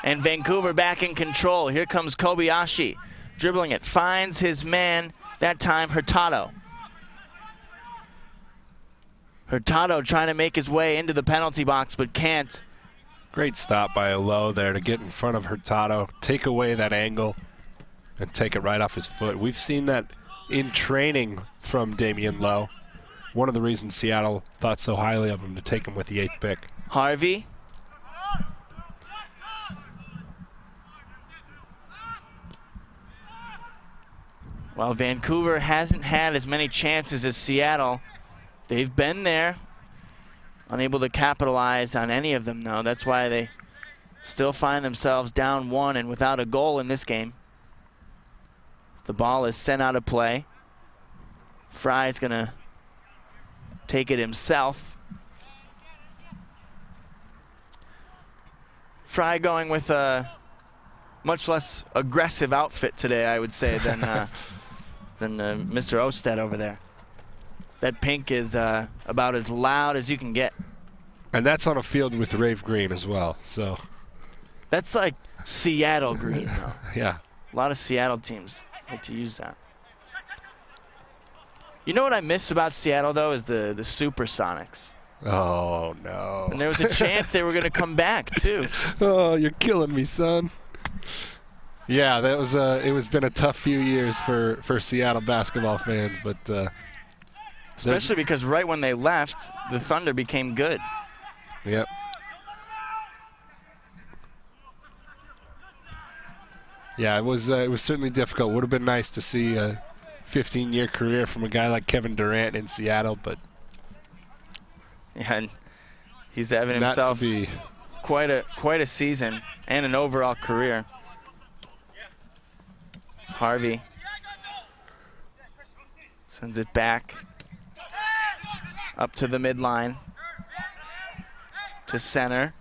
And Vancouver back in control. Here comes Kobayashi. Dribbling it. Finds his man, that time Hurtado. Hurtado trying to make his way into the penalty box, but can't. Great stop by Lowe there to get in front of Hurtado, take away that angle, and take it right off his foot. We've seen that in training from Damian Lowe. One of the reasons Seattle thought so highly of him to take him with the 8th pick. Harvey. While Vancouver hasn't had as many chances as Seattle, they've been there. Unable to capitalize on any of them, though. That's why they still find themselves down 1 and without a goal in this game. The ball is sent out of play. Fry's going to take it himself. Fry going with a much less aggressive outfit today, I would say, than Mr. Osted over there. That pink is about as loud as you can get. And that's on a field with rave green as well, so. That's like Seattle green, though. Yeah. A lot of Seattle teams like to use that. You know what I miss about Seattle, though, is the Supersonics. Oh, no. And there was a chance they were going to come back, too. Oh, you're killing me, son. Yeah, that was it's been a tough few years for Seattle basketball fans, but especially because right when they left, the Thunder became good. Yep. Yeah, it was certainly difficult. Would have been nice to see a 15-year career from a guy like Kevin Durant in Seattle, but yeah, and he's having not himself to be. quite a season and an overall career. Harvey sends it back up to the midline to center.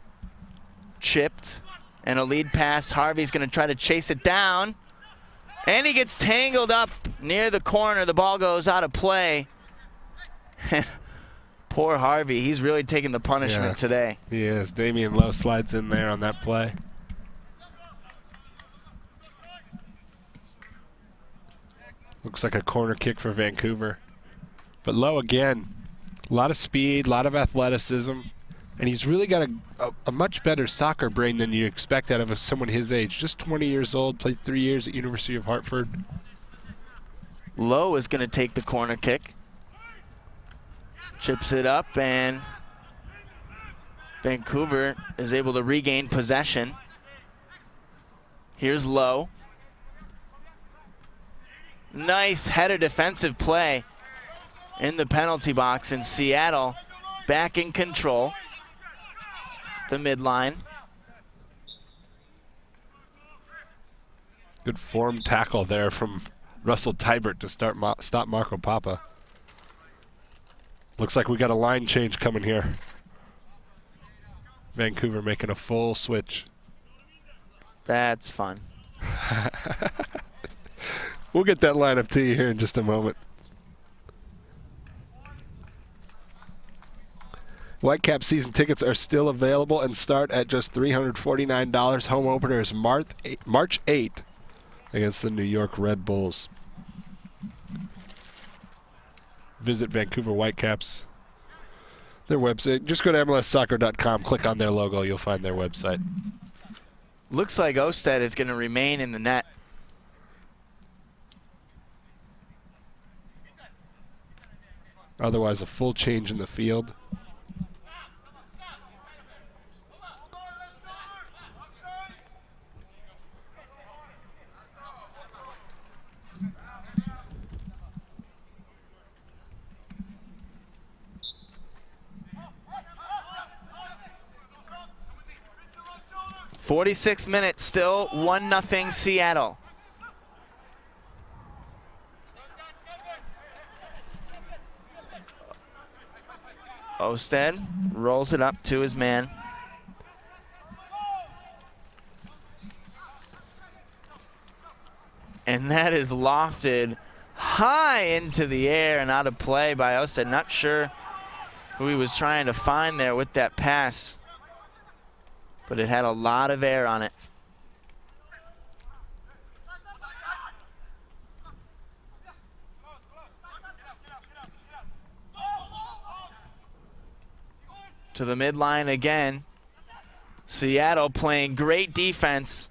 Chipped and a lead pass. Harvey's going to try to chase it down. And he gets tangled up near the corner. The ball goes out of play. Poor Harvey. He's really taking the punishment today. He is. Damian Lowe slides in there on that play. Looks like a corner kick for Vancouver. But Lowe, again, a lot of speed, a lot of athleticism. And he's really got a much better soccer brain than you expect out of someone his age. Just 20 years old, played 3 years at University of Hartford. Lowe is going to take the corner kick. Chips it up, and Vancouver is able to regain possession. Here's Lowe. Nice header defensive play in the penalty box, and Seattle back in control. The midline. Good form tackle there from Russell Tybert to stop Marco Papa. Looks like we got a line change coming here. Vancouver making a full switch. That's fun. We'll get that lineup to you here in just a moment. Whitecaps season tickets are still available and start at just $349. Home opener is March 8 against the New York Red Bulls. Visit Vancouver Whitecaps. Their website. Just go to MLSsoccer.com, click on their logo, you'll find their website. Looks like Osted is going to remain in the net. Otherwise, a full change in the field. .46 minutes, still 1-0 Seattle. Osted rolls it up to his man. And that is lofted high into the air and out of play by Osted. Not sure who he was trying to find there with that pass, but it had a lot of air on it. To the midline again. Seattle playing great defense.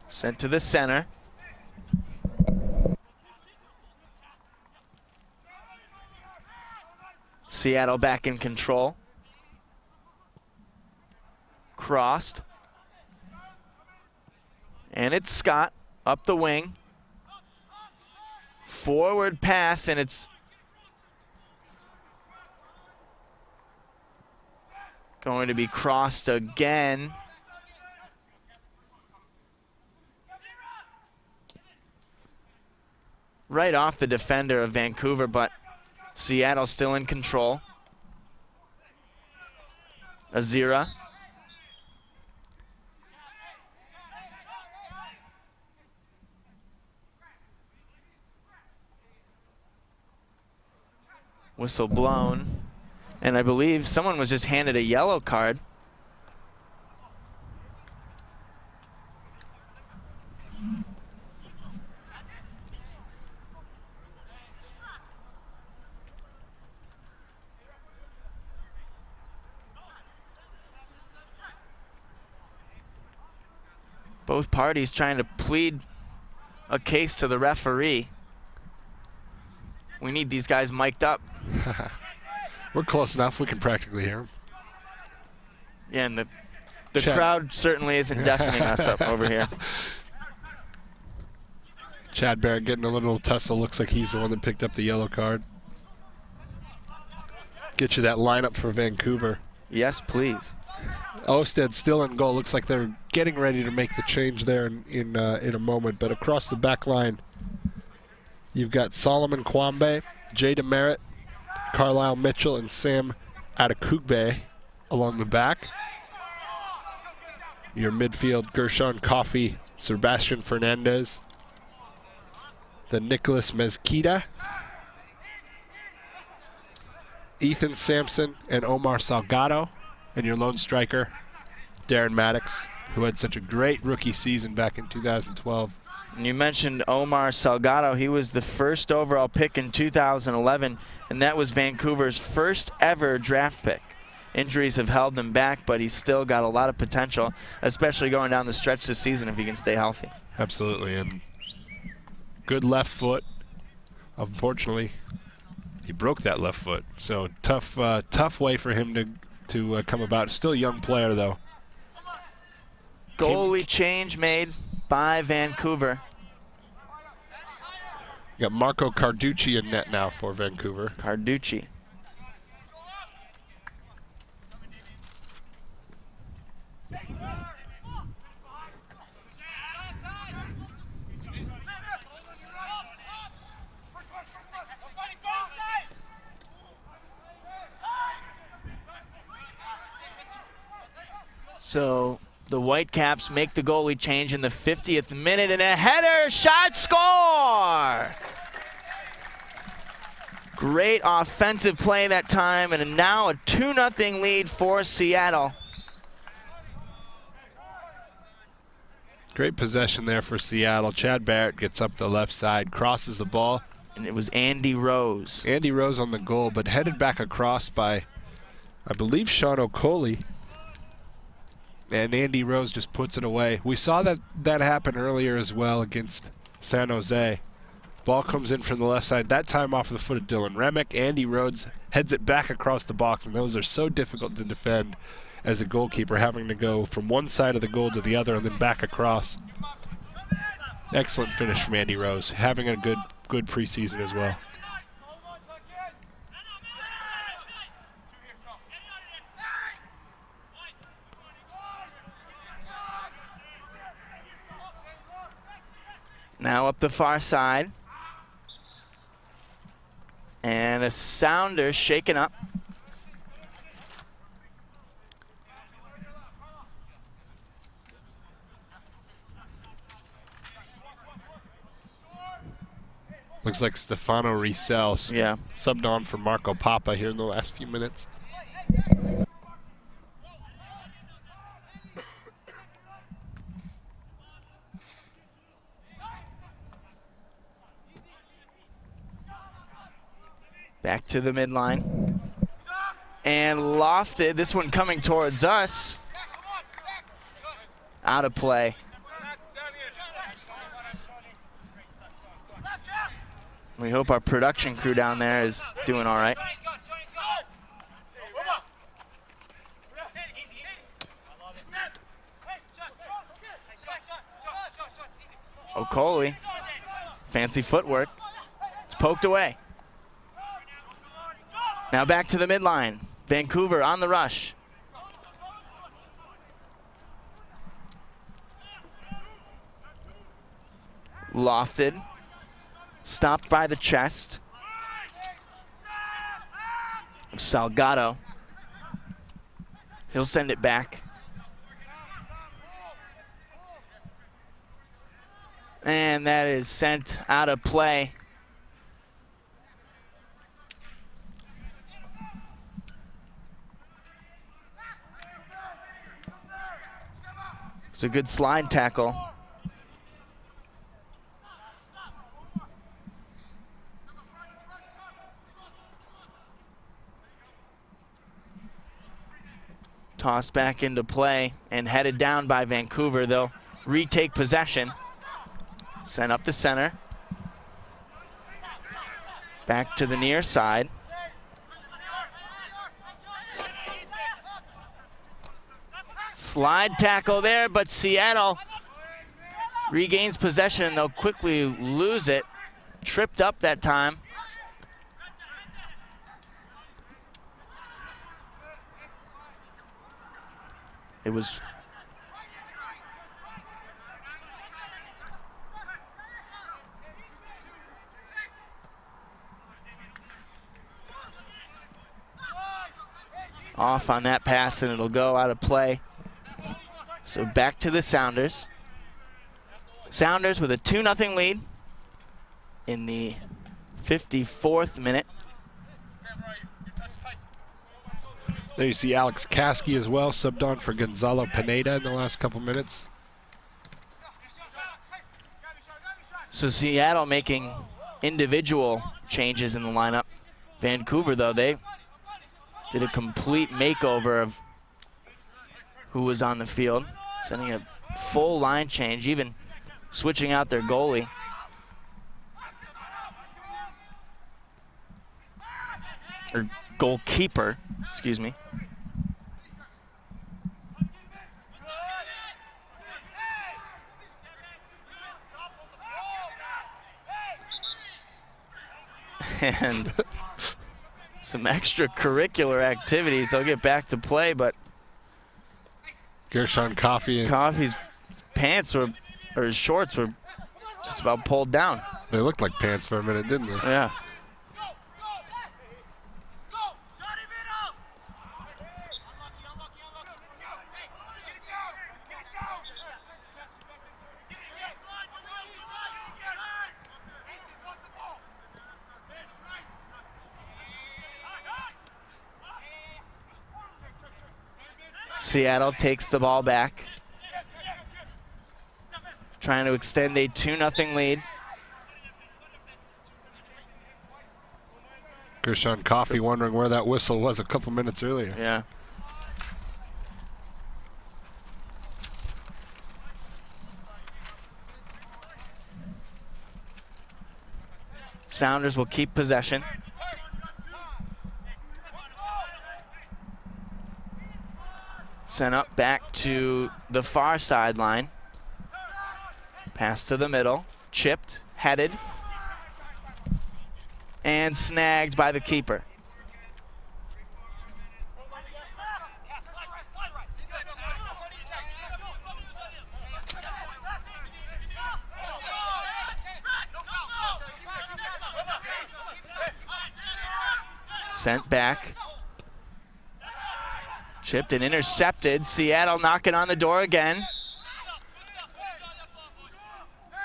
Sent to the center. Seattle back in control. Crossed. And it's Scott up the wing. Forward pass, and it's going to be crossed again. Right off the defender of Vancouver, but Seattle still in control. Azira. Whistle blown. And I believe someone was just handed a yellow card. Both parties trying to plead a case to the referee. We need these guys mic'd up. We're close enough. We can practically hear them. Yeah, and the crowd certainly isn't deafening us up over here. Chad Barrett getting a little tussle. Looks like he's the one that picked up the yellow card. Get you that lineup for Vancouver. Yes, please. Osted still in goal. Looks like they're getting ready to make the change there in a moment. But across the back line, you've got Solomon Kwambe, Jay DeMerit, Carlisle Mitchell, and Sam Adekugbe along the back. Your midfield, Gershon Coffey, Sebastian Fernandez, then Nicholas Mezquita, Ethan Sampson, and Omar Salgado, and your lone striker, Darren Maddox, who had such a great rookie season back in 2012. And you mentioned Omar Salgado. He was the first overall pick in 2011, and that was Vancouver's first ever draft pick. Injuries have held him back, but he's still got a lot of potential, especially going down the stretch this season if he can stay healthy. Absolutely, and good left foot. Unfortunately, he broke that left foot, so tough way for him to come about. Still a young player, though. Goalie change made by Vancouver. You got Marco Carducci in net now for Vancouver. Carducci. So the Whitecaps make the goalie change in the 50th minute, and a header shot, score! Great offensive play that time, and now a 2-0 lead for Seattle. Great possession there for Seattle. Chad Barrett gets up the left side, crosses the ball. And it was Andy Rose. Andy Rose on the goal, but headed back across by, I believe, Sean O'Coley. And Andy Rose just puts it away. We saw that happen earlier as well against San Jose. Ball comes in from the left side, that time off the foot of Dylan Remick. Andy Rhodes heads it back across the box, and those are so difficult to defend as a goalkeeper, having to go from one side of the goal to the other and then back across. Excellent finish from Andy Rose, having a good preseason as well. Now up the far side. And a sounder shaken up. Looks like Stefano Riesel subbed on for Marco Papa here in the last few minutes. Back to the midline. And lofted, this one coming towards us. Out of play. We hope our production crew down there is doing all right. O'Coley, fancy footwork. It's poked away. Now back to the midline. Vancouver on the rush. Lofted. Stopped by the chest of Salgado. He'll send it back. And that is sent out of play. It's a good slide tackle. Tossed back into play and headed down by Vancouver. They'll retake possession. Sent up the center. Back to the near side. Slide tackle there, but Seattle regains possession. They'll quickly lose it. Tripped up that time. It was off on that pass, and it'll go out of play. So back to the Sounders. Sounders with a 2-0 lead in the 54th minute. There you see Alex Kasky as well, subbed on for Gonzalo Pineda in the last couple minutes. So Seattle making individual changes in the lineup. Vancouver, though, they did a complete makeover of who was on the field, sending a full line change, even switching out their goalie. Or goalkeeper, excuse me. And some extracurricular activities. They'll get back to play, but Gershon Coffey's pants were, or his shorts were just about pulled down. They looked like pants for a minute, didn't they? Yeah. Seattle takes the ball back, trying to extend a 2-0 lead. Gershon Coffey wondering where that whistle was a couple minutes earlier. Yeah. Sounders will keep possession. Sent up back to the far sideline. Pass to the middle. Chipped, headed, and snagged by the keeper. Sent back. Chipped and intercepted. Seattle knocking on the door again.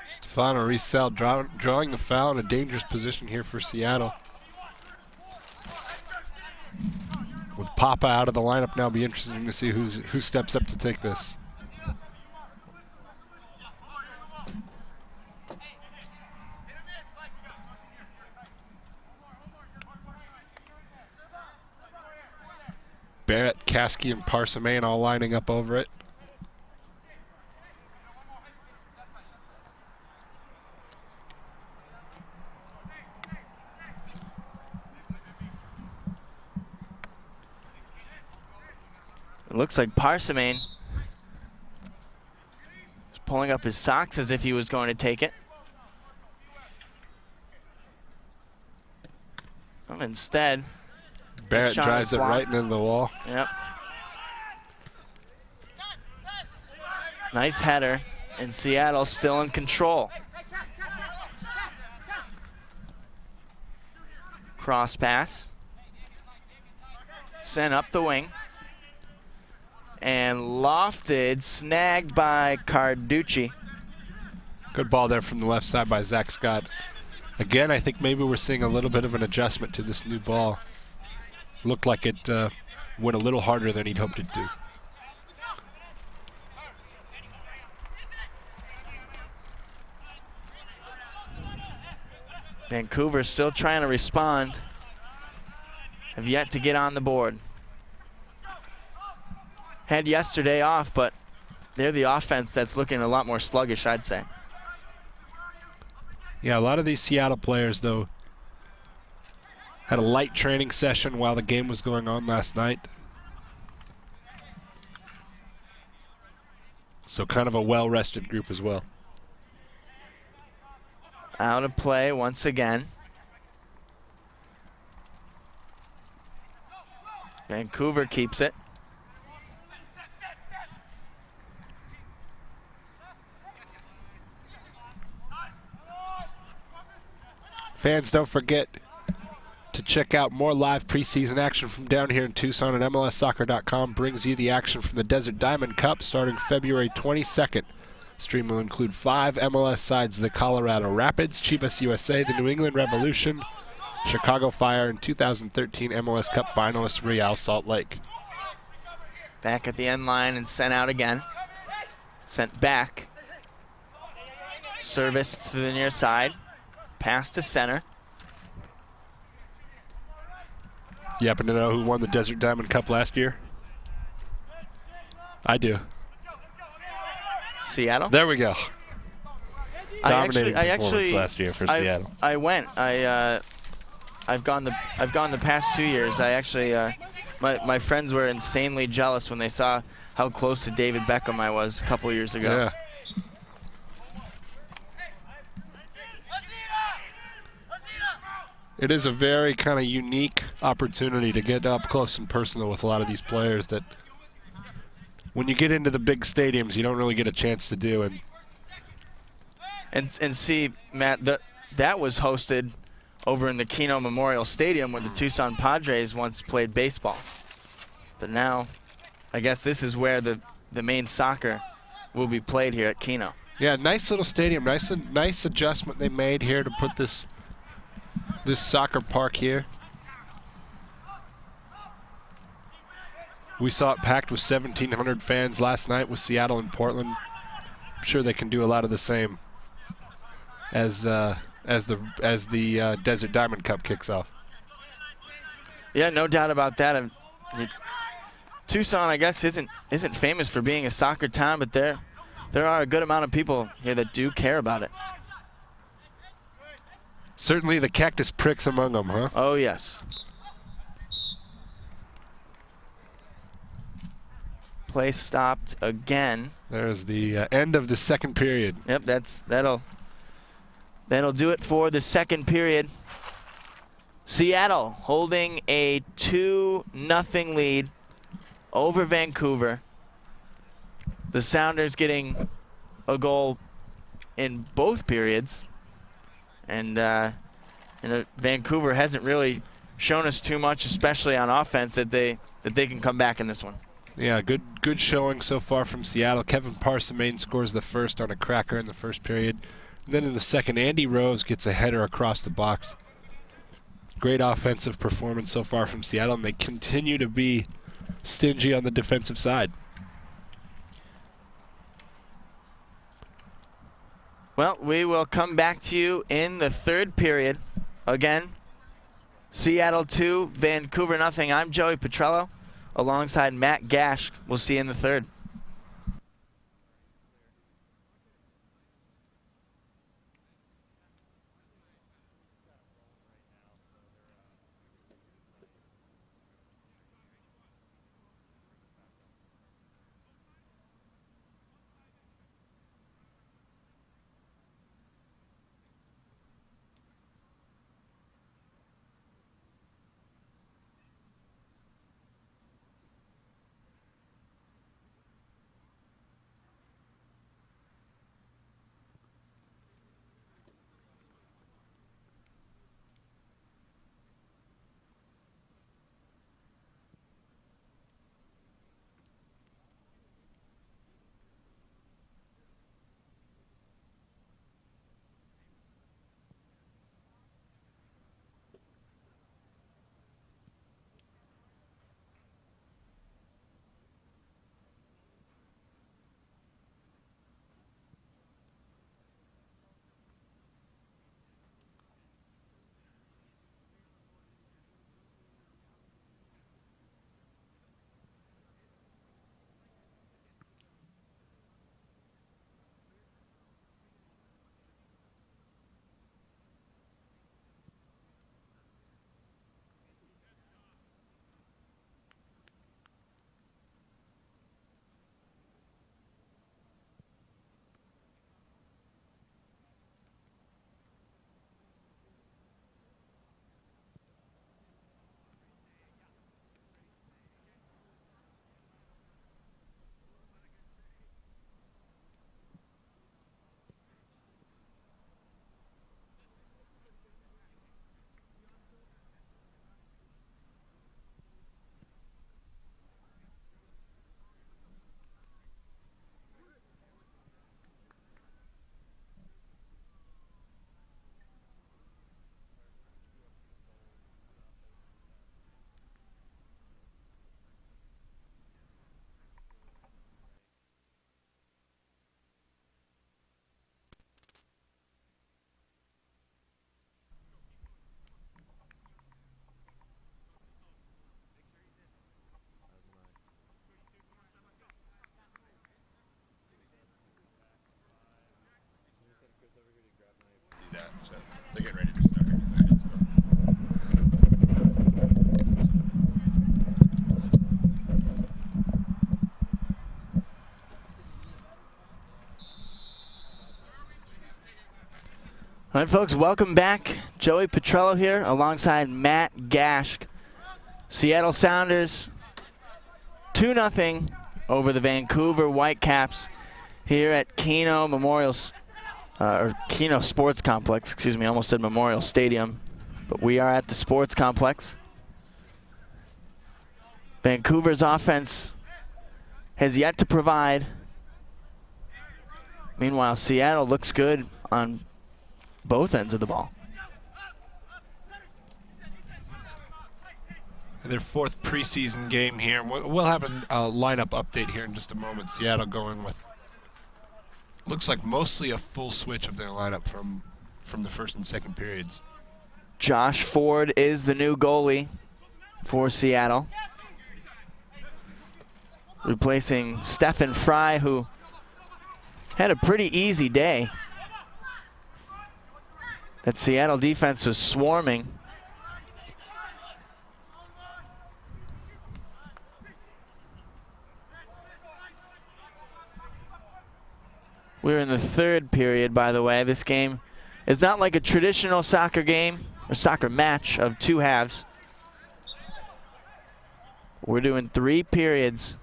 Stefano Riesel drawing the foul in a dangerous position here for Seattle. With Papa out of the lineup now, be interesting to see who steps up to take this. Barrett, Kasky, and Parsimane all lining up over it. It looks like Parsimane is pulling up his socks as if he was going to take it. Instead, Barrett drives it right into the wall. Yep. Nice header, and Seattle still in control. Cross pass. Sent up the wing. And lofted, snagged by Carducci. Good ball there from the left side by Zach Scott. Again, I think maybe we're seeing a little bit of an adjustment to this new ball. Looked like it went a little harder than he'd hoped it to. Vancouver still trying to respond. Have yet to get on the board. Had yesterday off, but they're the offense that's looking a lot more sluggish, I'd say. Yeah, a lot of these Seattle players, though, had a light training session while the game was going on last night. So kind of a well-rested group as well. Out of play once again. Vancouver keeps it. Fans, don't forget to check out more live preseason action from down here in Tucson at MLSsoccer.com. Brings you the action from the Desert Diamond Cup starting February 22nd. Stream will include 5 MLS sides: the Colorado Rapids, Chivas USA, the New England Revolution, Chicago Fire, and 2013 MLS Cup finalist Real Salt Lake. Back at the end line and sent out again. Sent back. Service to the near side. Pass to center. You happen to know who won the Desert Diamond Cup last year? I do. Seattle? There we go. Dominating I performance actually last year for Seattle. I went. I've gone the past 2 years. I actually my friends were insanely jealous when they saw how close to David Beckham I was a couple years ago. Yeah. It is a very kind of unique opportunity to get up close and personal with a lot of these players that when you get into the big stadiums, you don't really get a chance to do. And see, Matt, that was hosted over in the Keno Memorial Stadium where the Tucson Padres once played baseball. But now, I guess this is where the main soccer will be played here at Keno. Yeah, nice little stadium. Nice adjustment they made here to put this soccer park here. We saw it packed with 1,700 fans last night with Seattle and Portland. I'm sure they can do a lot of the same as the Desert Diamond Cup kicks off. Yeah, no doubt about that. Tucson, I guess, isn't famous for being a soccer town, but there are a good amount of people here that do care about it. Certainly the cactus pricks among them, huh? Oh, yes. Play stopped again. There's the end of the second period. Yep, that'll do it for the second period. Seattle holding a 2-0 lead over Vancouver. The Sounders getting a goal in both periods. And Vancouver hasn't really shown us too much, especially on offense, that they can come back in this one. Yeah, good showing so far from Seattle. Kevin Parsimane scores the first on a cracker in the first period. And then in the second, Andy Rose gets a header across the box. Great offensive performance so far from Seattle, and they continue to be stingy on the defensive side. Well, we will come back to you in the third period. Again, Seattle 2, Vancouver 0. I'm Joey Petrello alongside Matt Gash. We'll see you in the third. So they're getting ready to start. All right, folks, welcome back. Joey Petrello here alongside Matt Gash. Seattle Sounders 2-0 over the Vancouver Whitecaps here at Keno Sports Complex. Excuse me, I almost said Memorial Stadium, but we are at the Sports Complex. Vancouver's offense has yet to provide. Meanwhile, Seattle looks good on both ends of the ball. their 4th preseason game here. We'll have a lineup update here in just a moment. Seattle going with, looks like mostly a full switch of their lineup from the first and second periods. Josh Ford is the new goalie for Seattle, replacing Stephen Fry, who had a pretty easy day. That Seattle defense was swarming. We're in the 3rd period, by the way. This game is not like a traditional soccer game or soccer match of 2 halves. We're doing 3 periods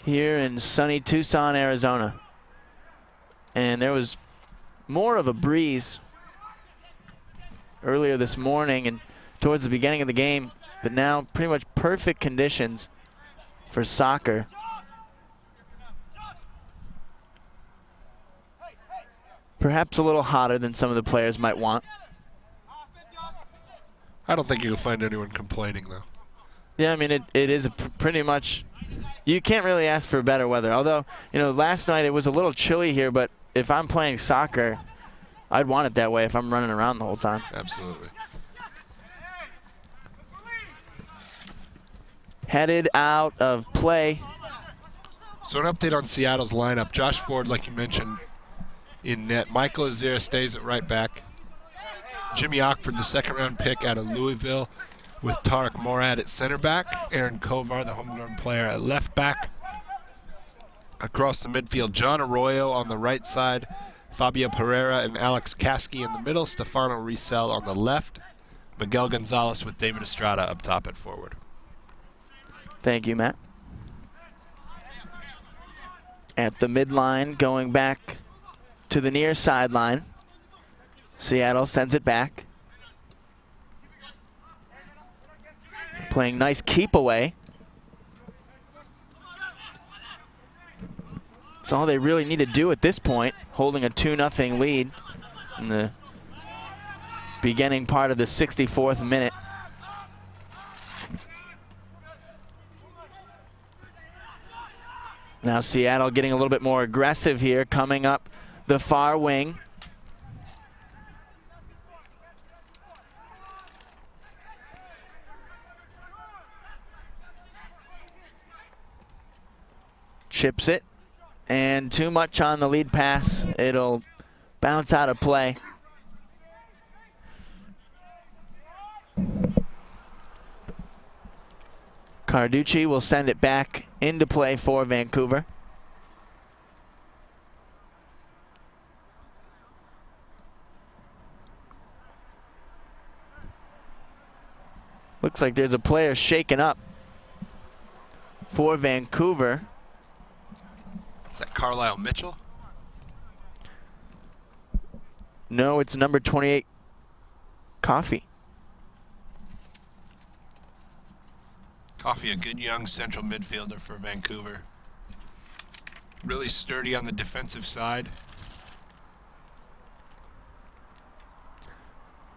here in sunny Tucson, Arizona. And there was more of a breeze earlier this morning and towards the beginning of the game, but now pretty much perfect conditions for soccer. Perhaps a little hotter than some of the players might want. I don't think you'll find anyone complaining, though. Yeah, I mean, it is pretty much, you can't really ask for better weather. Although, you know, last night it was a little chilly here, but if I'm playing soccer, I'd want it that way if I'm running around the whole time. Absolutely. Headed out of play. So an update on Seattle's lineup. Josh Ford, like you mentioned, in net. Michael Azera stays at right back. Jimmy Ockford, the 2nd-round pick out of Louisville, with Tarek Morad at center back. Aaron Kovar, the homegrown player, at left back. Across the midfield, John Arroyo on the right side, Fabio Pereira and Alex Kasky in the middle, Stefano Riesel on the left, Miguel Gonzalez with David Estrada up top at forward. Thank you, Matt. At the midline, going back to the near sideline. Seattle sends it back. Playing nice keep away. That's all they really need to do at this point, holding a 2-0 lead in the beginning part of the 64th minute. Now Seattle getting a little bit more aggressive here, coming up the far wing. Chips it, and too much on the lead pass. It'll bounce out of play. Carducci will send it back into play for Vancouver. Looks like there's a player shaken up for Vancouver. Is that Carlisle Mitchell? No, it's number 28, Coffey. Coffey, a good young central midfielder for Vancouver. Really sturdy on the defensive side.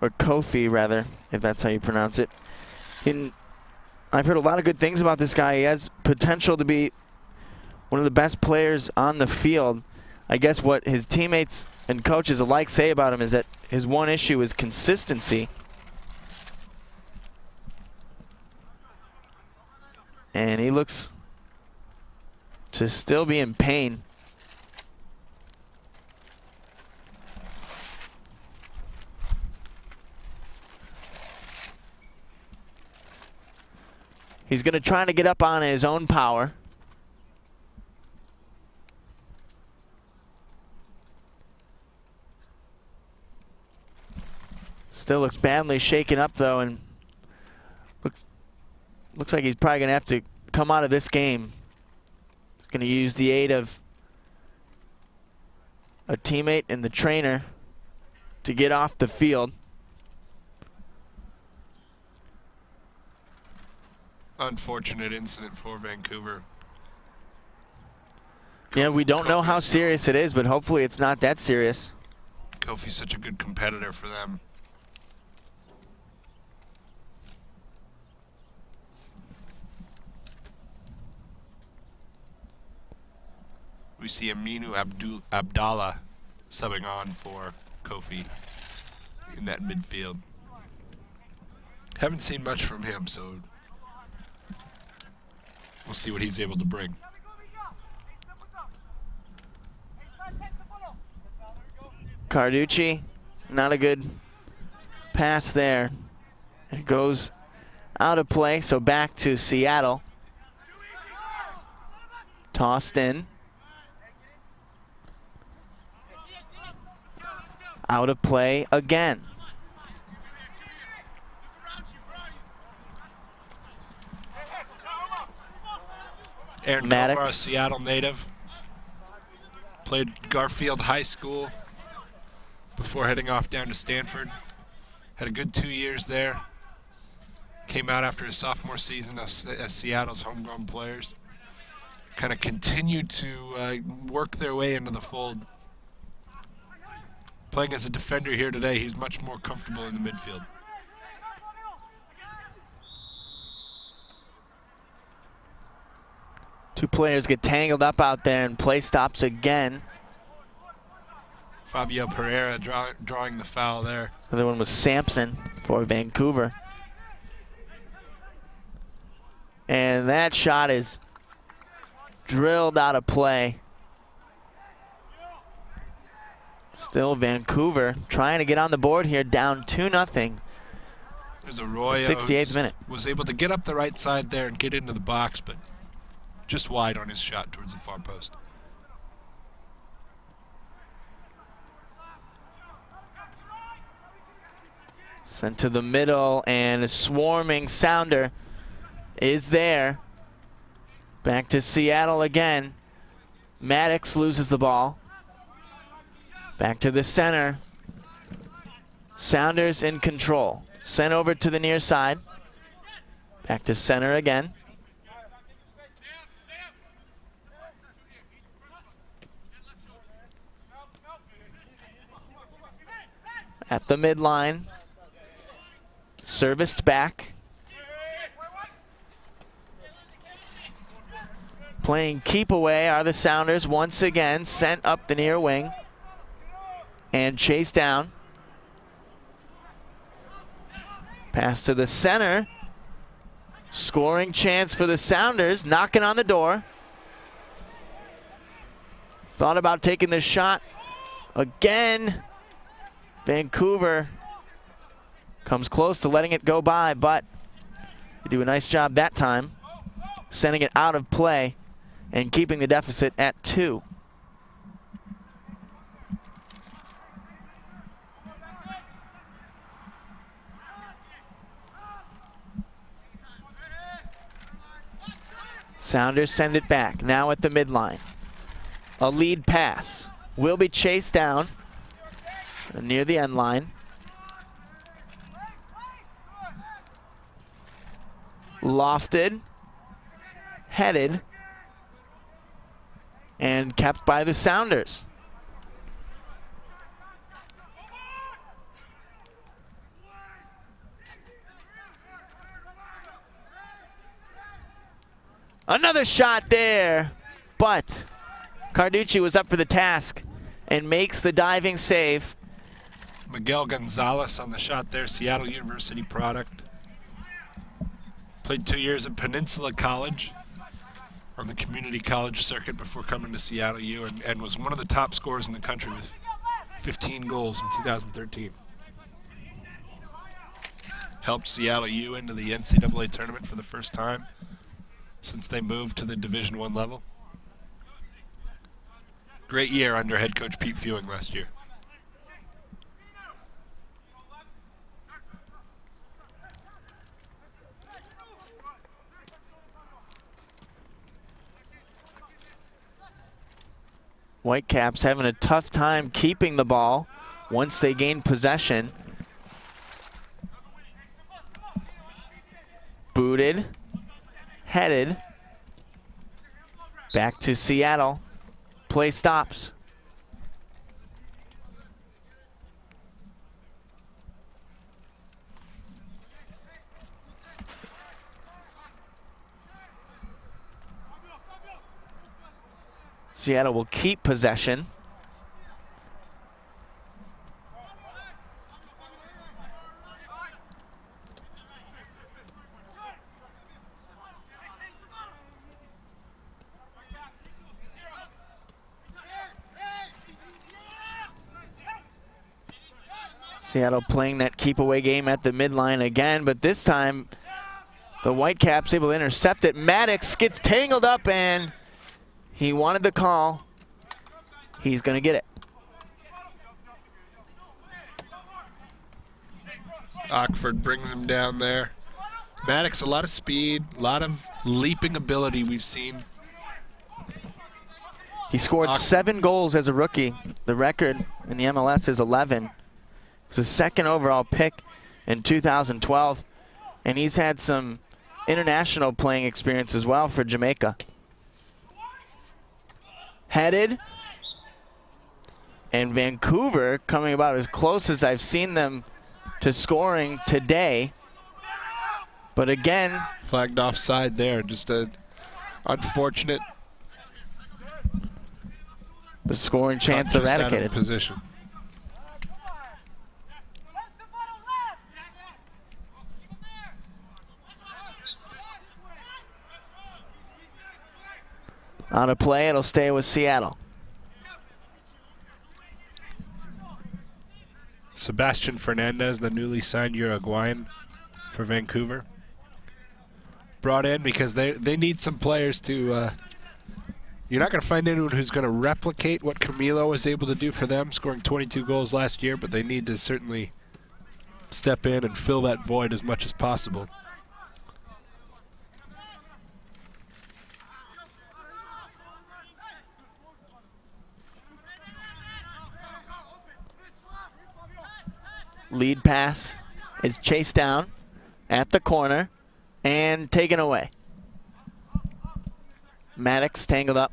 Or Kofi, rather, if that's how you pronounce it. I've heard a lot of good things about this guy. He has potential to be one of the best players on the field. I guess what his teammates and coaches alike say about him is that his one issue is consistency. And he looks to still be in pain. He's going to try to get up on his own power. Still looks badly shaken up though, and looks like he's probably going to have to come out of this game. He's going to use the aid of a teammate and the trainer to get off the field. Unfortunate incident for Vancouver. Yeah, we don't know how serious it is, but hopefully it's not that serious. Kofi's such a good competitor for them. We see Aminu Abdallah subbing on for Kofi in that midfield. Haven't seen much from him, so we'll see what he's able to bring. Carducci, not a good pass there. It goes out of play, so back to Seattle. Tossed in. Out of play again. Aaron Maddox. Gomar, a Seattle native. Played Garfield High School before heading off down to Stanford. Had a good 2 years there. Came out after his sophomore season as Seattle's homegrown players. Kind of continued to work their way into the fold. Playing as a defender here today, he's much more comfortable in the midfield. Two players get tangled up out there and play stops again. Fabio Pereira drawing the foul there. The other one was Sampson for Vancouver. And that shot is drilled out of play. Still Vancouver trying to get on the board here, down 2-0. There's Arroyo, 68th minute. Was able to get up the right side there and get into the box, but just wide on his shot towards the far post. Sent to the middle, and a swarming Sounder is there. Back to Seattle again. Maddox loses the ball. Back to the center. Sounders in control. Sent over to the near side. Back to center again. At the midline. Serviced back. Playing keep away are the Sounders once again. Sent up the near wing. And chased down. Pass to the center. Scoring chance for the Sounders. Knocking on the door. Thought about taking the shot again. Vancouver comes close to letting it go by, but they do a nice job that time, sending it out of play and keeping the deficit at 2. Sounders send it back, now at the midline. A lead pass will be chased down near the end line. Lofted, headed, and kept by the Sounders. Another shot there, but Carducci was up for the task and makes the diving save. Miguel Gonzalez on the shot there, Seattle University product. Played 2 years at Peninsula College on the community college circuit before coming to Seattle U, and was one of the top scorers in the country with 15 goals in 2013. Helped Seattle U into the NCAA tournament for the first time since they moved to the Division I level. Great year under head coach Pete Fewing last year. Whitecaps having a tough time keeping the ball once they gain possession. Booted, headed, back to Seattle. Play stops. Seattle will keep possession. Seattle playing that keep away game at the midline again, but this time the Whitecaps able to intercept it. Maddox gets tangled up and he wanted the call. He's going to get it. Ockford brings him down there. Maddox, a lot of speed, a lot of leaping ability we've seen. He scored 7 goals as a rookie. The record in the MLS is 11. He was a second overall pick in 2012, and he's had some international playing experience as well for Jamaica. Headed, and Vancouver coming about as close as I've seen them to scoring today. But again, flagged offside there, just a unfortunate. The scoring chance eradicated. Position. On a play, it'll stay with Seattle. Sebastian Fernandez, the newly signed Uruguayan for Vancouver. Brought in because they need some players to, you're not going to find anyone who's going to replicate what Camilo was able to do for them, scoring 22 goals last year, but they need to certainly step in and fill that void as much as possible. Lead pass is chased down at the corner and taken away. Maddox tangled up.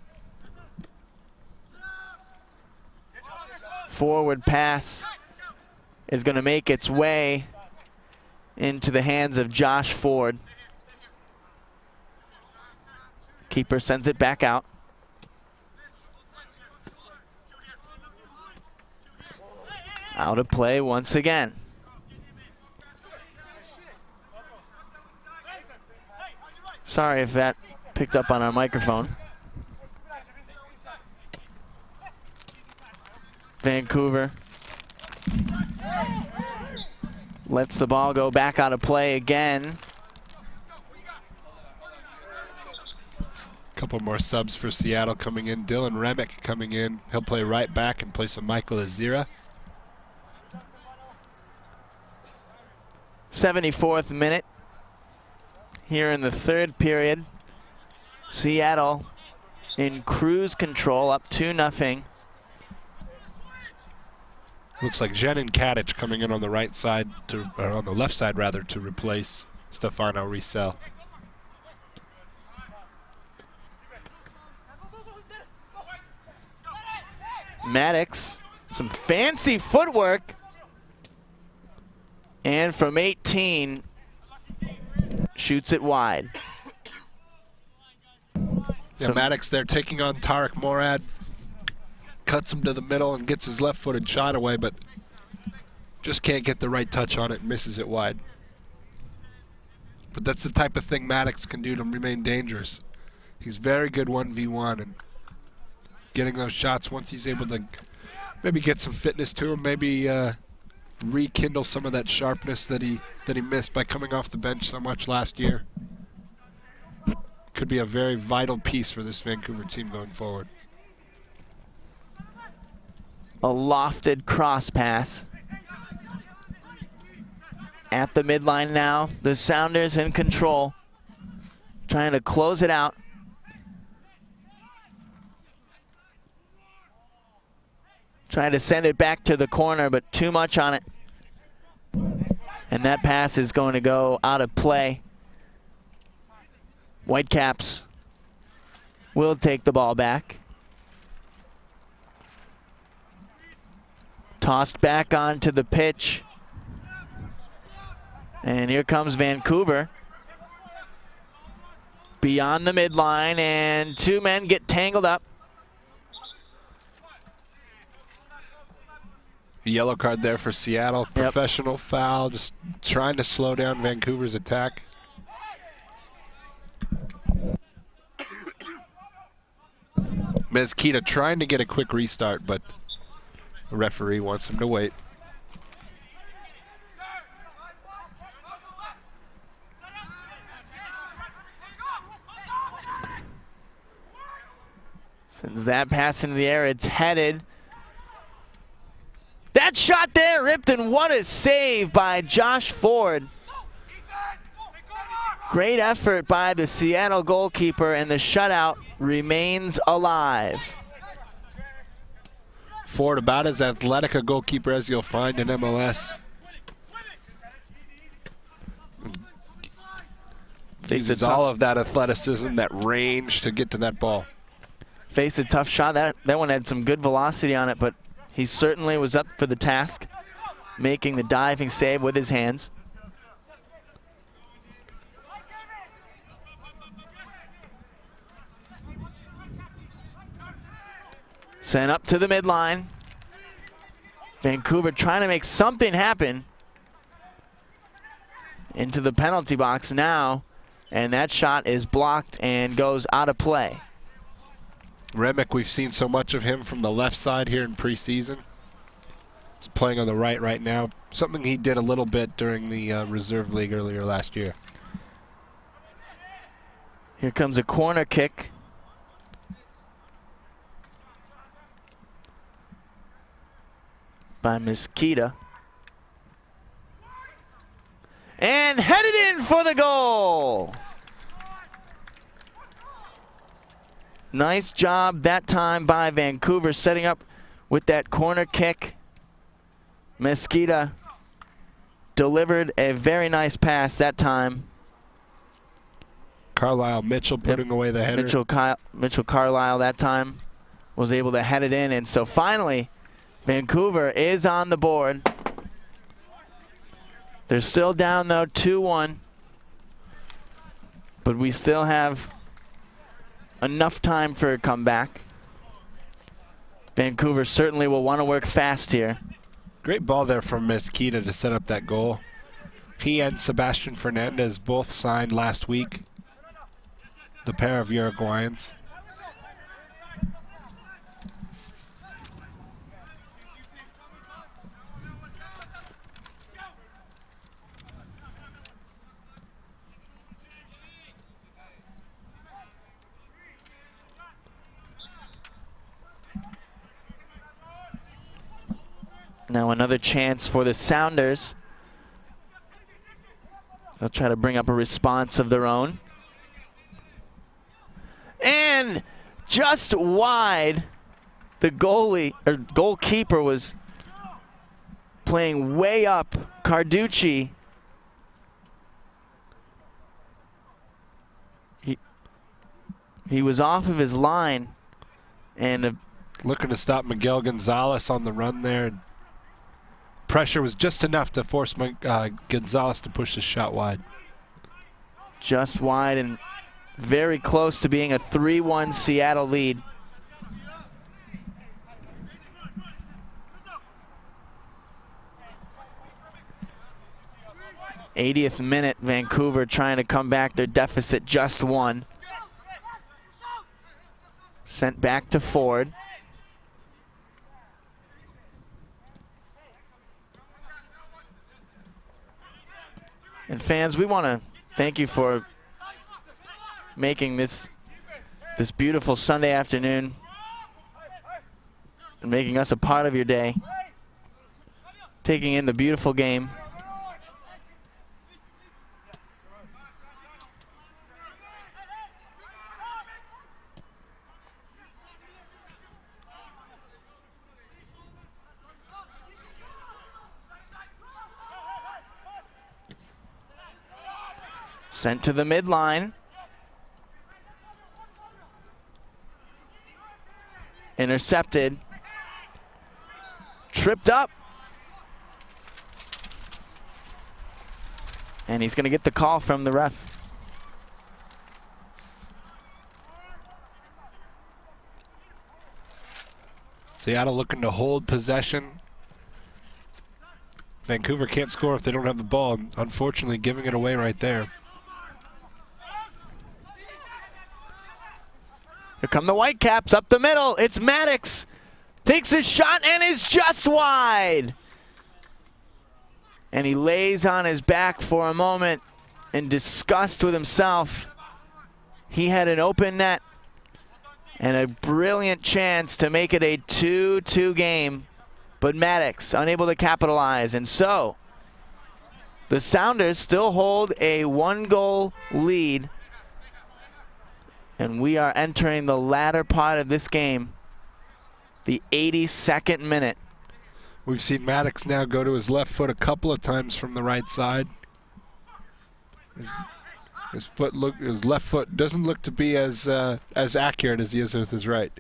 Forward pass is going to make its way into the hands of Josh Ford. Keeper sends it back out. Out of play once again. Sorry if that picked up on our microphone. Vancouver lets the ball go back out of play again. Couple more subs for Seattle coming in. Dylan Remick coming in. He'll play right back in place of Michael Azira. 74th minute here in the third period. Seattle in cruise control, up 2-0. Looks like Jenin Katic coming in on the right side, or on the left side rather, to replace Stefano Riesel. Maddox, some fancy footwork. And from 18, shoots it wide. Yeah, Maddox there taking on Tarek Morad. Cuts him to the middle and gets his left-footed shot away, but just can't get the right touch on it and misses it wide. But that's the type of thing Maddox can do to remain dangerous. He's very good 1v1 and getting those shots once he's able to maybe get some fitness to him, maybe rekindle some of that sharpness that he missed by coming off the bench so much last year. Could be a very vital piece for this Vancouver team going forward. A lofted cross pass. At the midline now, the Sounders in control, trying to close it out. Trying to send it back to the corner, but too much on it. And that pass is going to go out of play. Whitecaps will take the ball back. Tossed back onto the pitch. And here comes Vancouver. Beyond the midline, and 2 men get tangled up. Yellow card there for Seattle. Professional foul, just trying to slow down Vancouver's attack. Mezquita trying to get a quick restart, but the referee wants him to wait. Sends that pass into the air. It's headed. That shot there ripped, and what a save by Josh Ford. Great effort by the Seattle goalkeeper, and the shutout remains alive. Ford, about as athletic a goalkeeper as you'll find in MLS. Uses all of that athleticism, that range to get to that ball. Faced a tough shot. That one had some good velocity on it, but he certainly was up for the task, making the diving save with his hands. Sent up to the midline. Vancouver trying to make something happen. Into the penalty box now, and that shot is blocked and goes out of play. Remick, we've seen so much of him from the left side here in preseason. He's playing on the right now. Something he did a little bit during the reserve league earlier last year. Here comes a corner kick. By Mezquita. And headed in for the goal. Nice job that time by Vancouver, setting up with that corner kick. Mezquita delivered a very nice pass that time. Carlisle Mitchell putting away the header. Mitchell Carlisle that time was able to head it in, and so finally Vancouver is on the board. They're still down though, 2-1, but we still have enough time for a comeback. Vancouver certainly will want to work fast here. Great ball there from Mezquita to set up that goal. He and Sebastian Fernandez both signed last week, the pair of Uruguayans. Now another chance for the Sounders. They'll try to bring up a response of their own. And just wide, the goalkeeper was playing way up. Carducci. He was off of his line, and looking to stop Miguel Gonzalez on the run there. Pressure was just enough to force Gonzalez to push the shot wide. Just wide and very close to being a 3-1 Seattle lead. '80th minute, Vancouver trying to come back. Their deficit just one. Sent back to Ford. And fans, we want to thank you for making this beautiful Sunday afternoon and making us a part of your day, taking in the beautiful game. Sent to the midline. Intercepted. Tripped up. And he's going to get the call from the ref. Seattle looking to hold possession Vancouver can't score if they don't have the ball, and unfortunately giving it away right there. Here come the Whitecaps up the middle. It's Maddox. Takes his shot and is just wide. And he lays on his back for a moment in disgust with himself. He had an open net and a brilliant chance to make it a 2-2 game, but Maddox unable to capitalize. And so the Sounders still hold a 1-goal lead, and we are entering the latter part of this game, the 82nd minute. We've seen Maddox now go to his left foot a couple of times from the right side. His left foot doesn't look to be as accurate as he is with his right.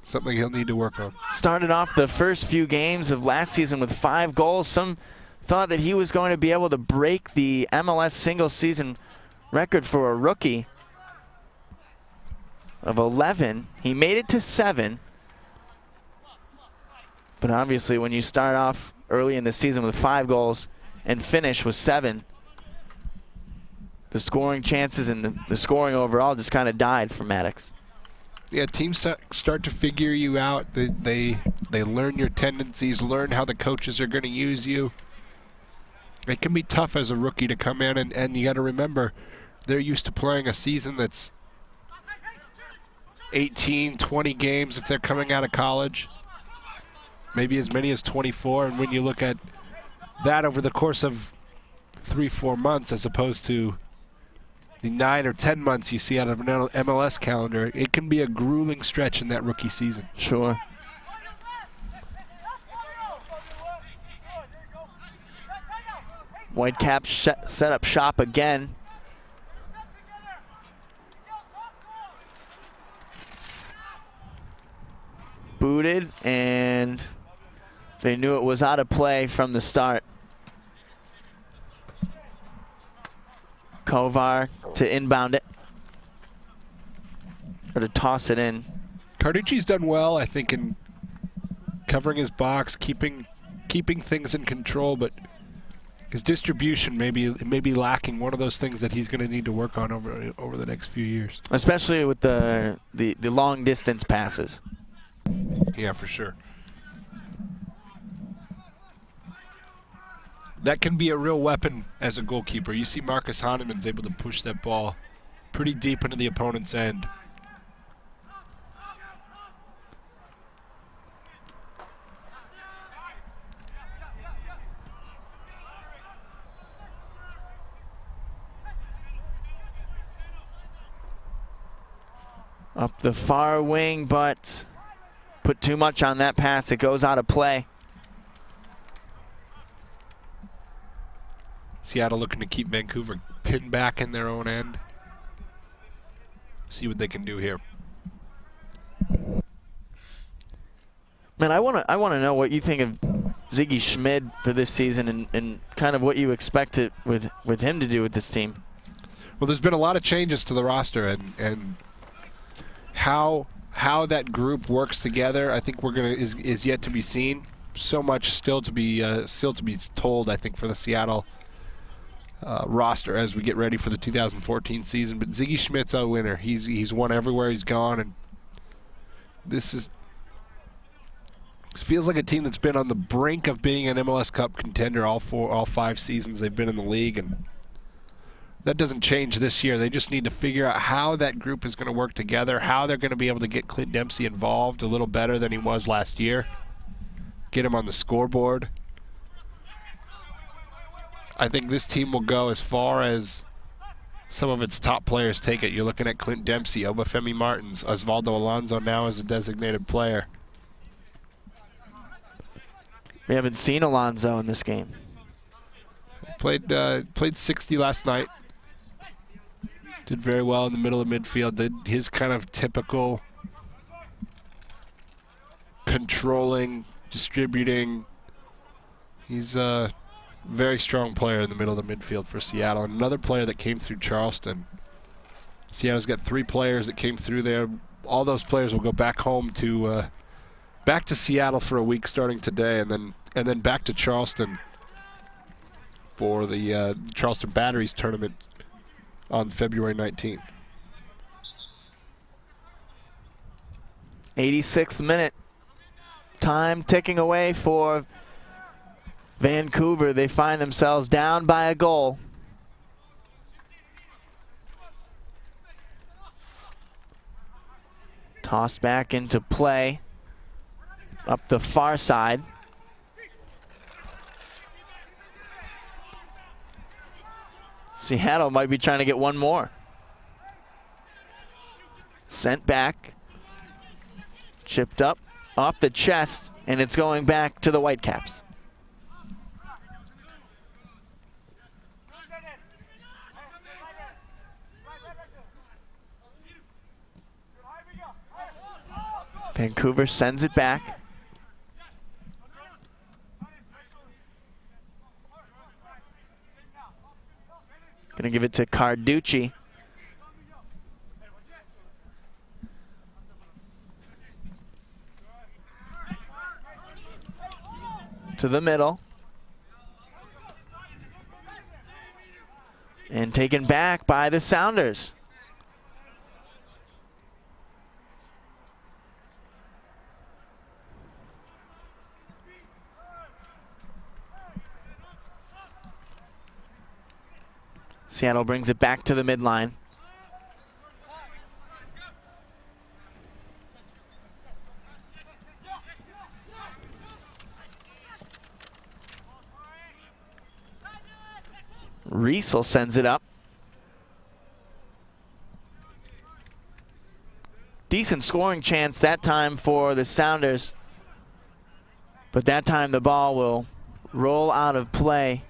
Something he'll need to work on. Started off the first few games of last season with 5 goals. Some thought that he was going to be able to break the MLS single season record for a rookie of 11. He made it to 7. But obviously when you start off early in the season with 5 goals and finish with 7, the scoring chances and the scoring overall just kind of died for Maddox. Yeah, teams start to figure you out. They learn your tendencies, learn how the coaches are going to use you. It can be tough as a rookie to come in, and you got to remember, they're used to playing a season that's 18, 20 games if they're coming out of college. Maybe as many as 24, and when you look at that over the course of 3-4 months as opposed to the 9 or 10 months you see out of an MLS calendar, it can be a grueling stretch in that rookie season. Sure. Whitecaps set up shop again. Booted, and they knew it was out of play from the start. Kovar to inbound it, or to toss it in. Carducci's done well, I think, in covering his box, keeping things in control, but his distribution may be lacking. One of those things that he's going to need to work on over the next few years. Especially with the long distance passes. Yeah, for sure. That can be a real weapon as a goalkeeper. You see Marcus Hahnemann's able to push that ball pretty deep into the opponent's end. Up the far wing, but put too much on that pass. It goes out of play. Seattle looking to keep Vancouver pinned back in their own end. See what they can do here. Man, I want to know what you think of Ziggy Schmid for this season, and kind of what you expect with him to do with this team. Well, there's been a lot of changes to the roster, and how that group works together, I think is yet to be seen. So much still to be told, I think, for the Seattle roster as we get ready for the 2014 season. But Ziggy Schmid's a winner. He's won everywhere he's gone, and this feels like a team that's been on the brink of being an MLS Cup contender all 5 seasons they've been in the league, and that doesn't change this year. They just need to figure out how that group is going to work together, how they're going to be able to get Clint Dempsey involved a little better than he was last year, get him on the scoreboard. I think this team will go as far as some of its top players take it. You're looking at Clint Dempsey, Obafemi Martins, Osvaldo Alonso now as a designated player. We haven't seen Alonso in this game. Played 60 last night. Did very well in the middle of midfield. Did his kind of typical controlling, distributing. He's a very strong player in the middle of the midfield for Seattle. And another player that came through Charleston. Seattle's got 3 players that came through there. All those players will go back home to back to Seattle for a week starting today, and then and then back to Charleston for the Charleston Batteries tournament on February 19th. 86th minute. Time ticking away for Vancouver. They find themselves down by a goal. Tossed back into play up the far side. Seattle might be trying to get one more. Sent back. Chipped up off the chest, and it's going back to the Whitecaps. Vancouver sends it back. Gonna give it to Carducci. To the middle. And taken back by the Sounders. Seattle brings it back to the midline. Riesel sends it up. Decent scoring chance that time for the Sounders. But that time the ball will roll out of play.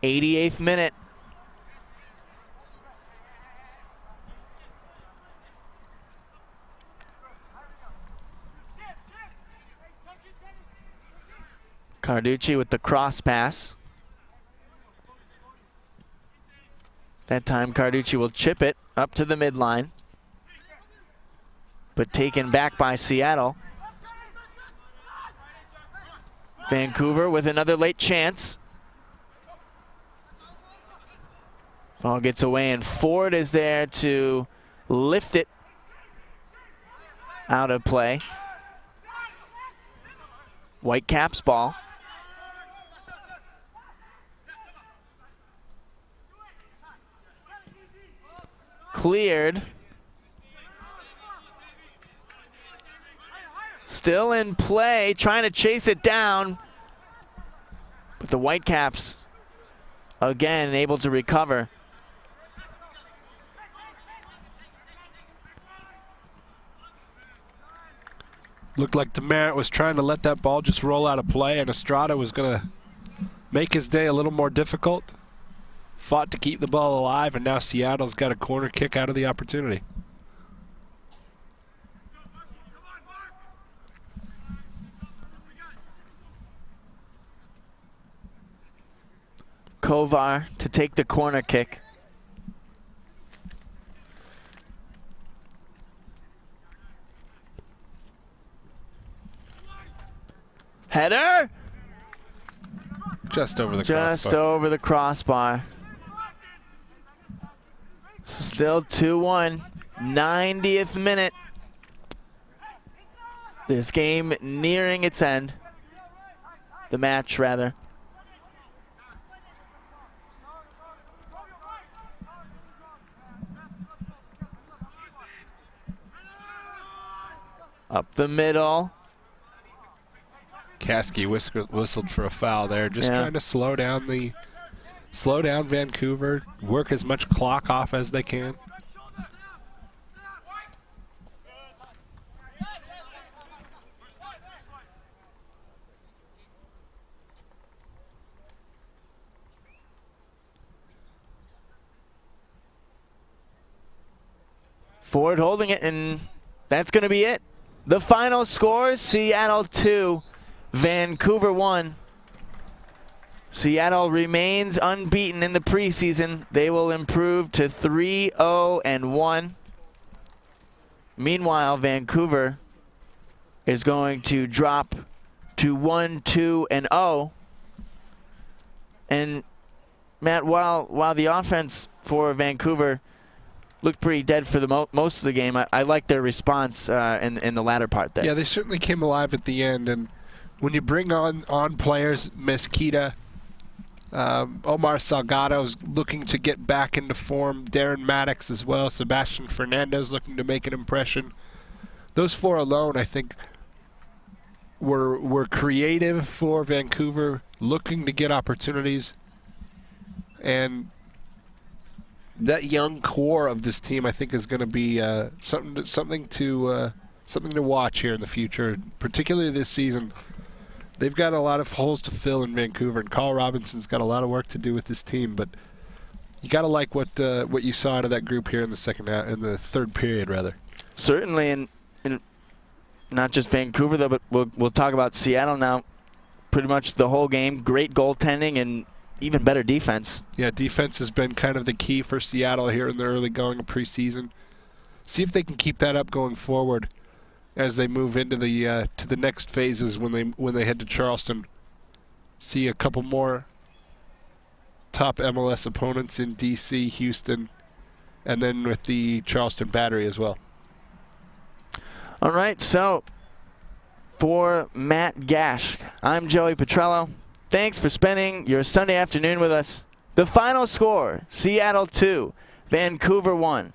88th minute. Carducci with the cross pass. That time Carducci will chip it up to the midline, but taken back by Seattle. Vancouver with another late chance. Ball gets away and Ford is there to lift it out of play. Whitecaps ball. Cleared. Still in play, trying to chase it down. But the Whitecaps, again, able to recover. Looked like Demerit was trying to let that ball just roll out of play, and Estrada was going to make his day a little more difficult. Fought to keep the ball alive, and now Seattle's got a corner kick out of the opportunity. Kovar to take the corner kick. Header! Just over the crossbar. Just over the crossbar. Still 2-1. 90th minute. This game nearing its end. The match, rather. Up the middle. Caskey whistled for a foul there, just trying to slow down Vancouver, work as much clock off as they can. Ford holding it, and that's going to be it. The final scores, Seattle 2, Vancouver 1. Seattle remains unbeaten in the preseason. They will improve to 3-0-1. Meanwhile, Vancouver is going to drop to 1-2-0. And Matt, while the offense for Vancouver looked pretty dead for the most of the game, I like their response in the latter part there. Yeah, they certainly came alive at the end. And when you bring on players, Mesquita, Omar Salgado's looking to get back into form, Darren Maddox as well, Sebastian Fernandez looking to make an impression. Those four alone, I think, were creative for Vancouver, looking to get opportunities. And that young core of this team, I think, is going to be something to watch here in the future, particularly this season. They've got a lot of holes to fill in Vancouver, and Carl Robinson's got a lot of work to do with this team. But you got to like what you saw out of that group here in the second half, in the third period, rather. Certainly, and not just Vancouver though, but we'll talk about Seattle now. Pretty much the whole game, great goaltending and even better defense. Yeah, defense has been kind of the key for Seattle here in the early going of preseason. See if they can keep that up going forward as they move into the to the next phases when they head to Charleston. See a couple more top MLS opponents in DC, Houston, and then with the Charleston Battery as well. All right, so for Matt Gash, I'm Joey Petrello. Thanks for spending your Sunday afternoon with us. The final score, Seattle 2, Vancouver 1.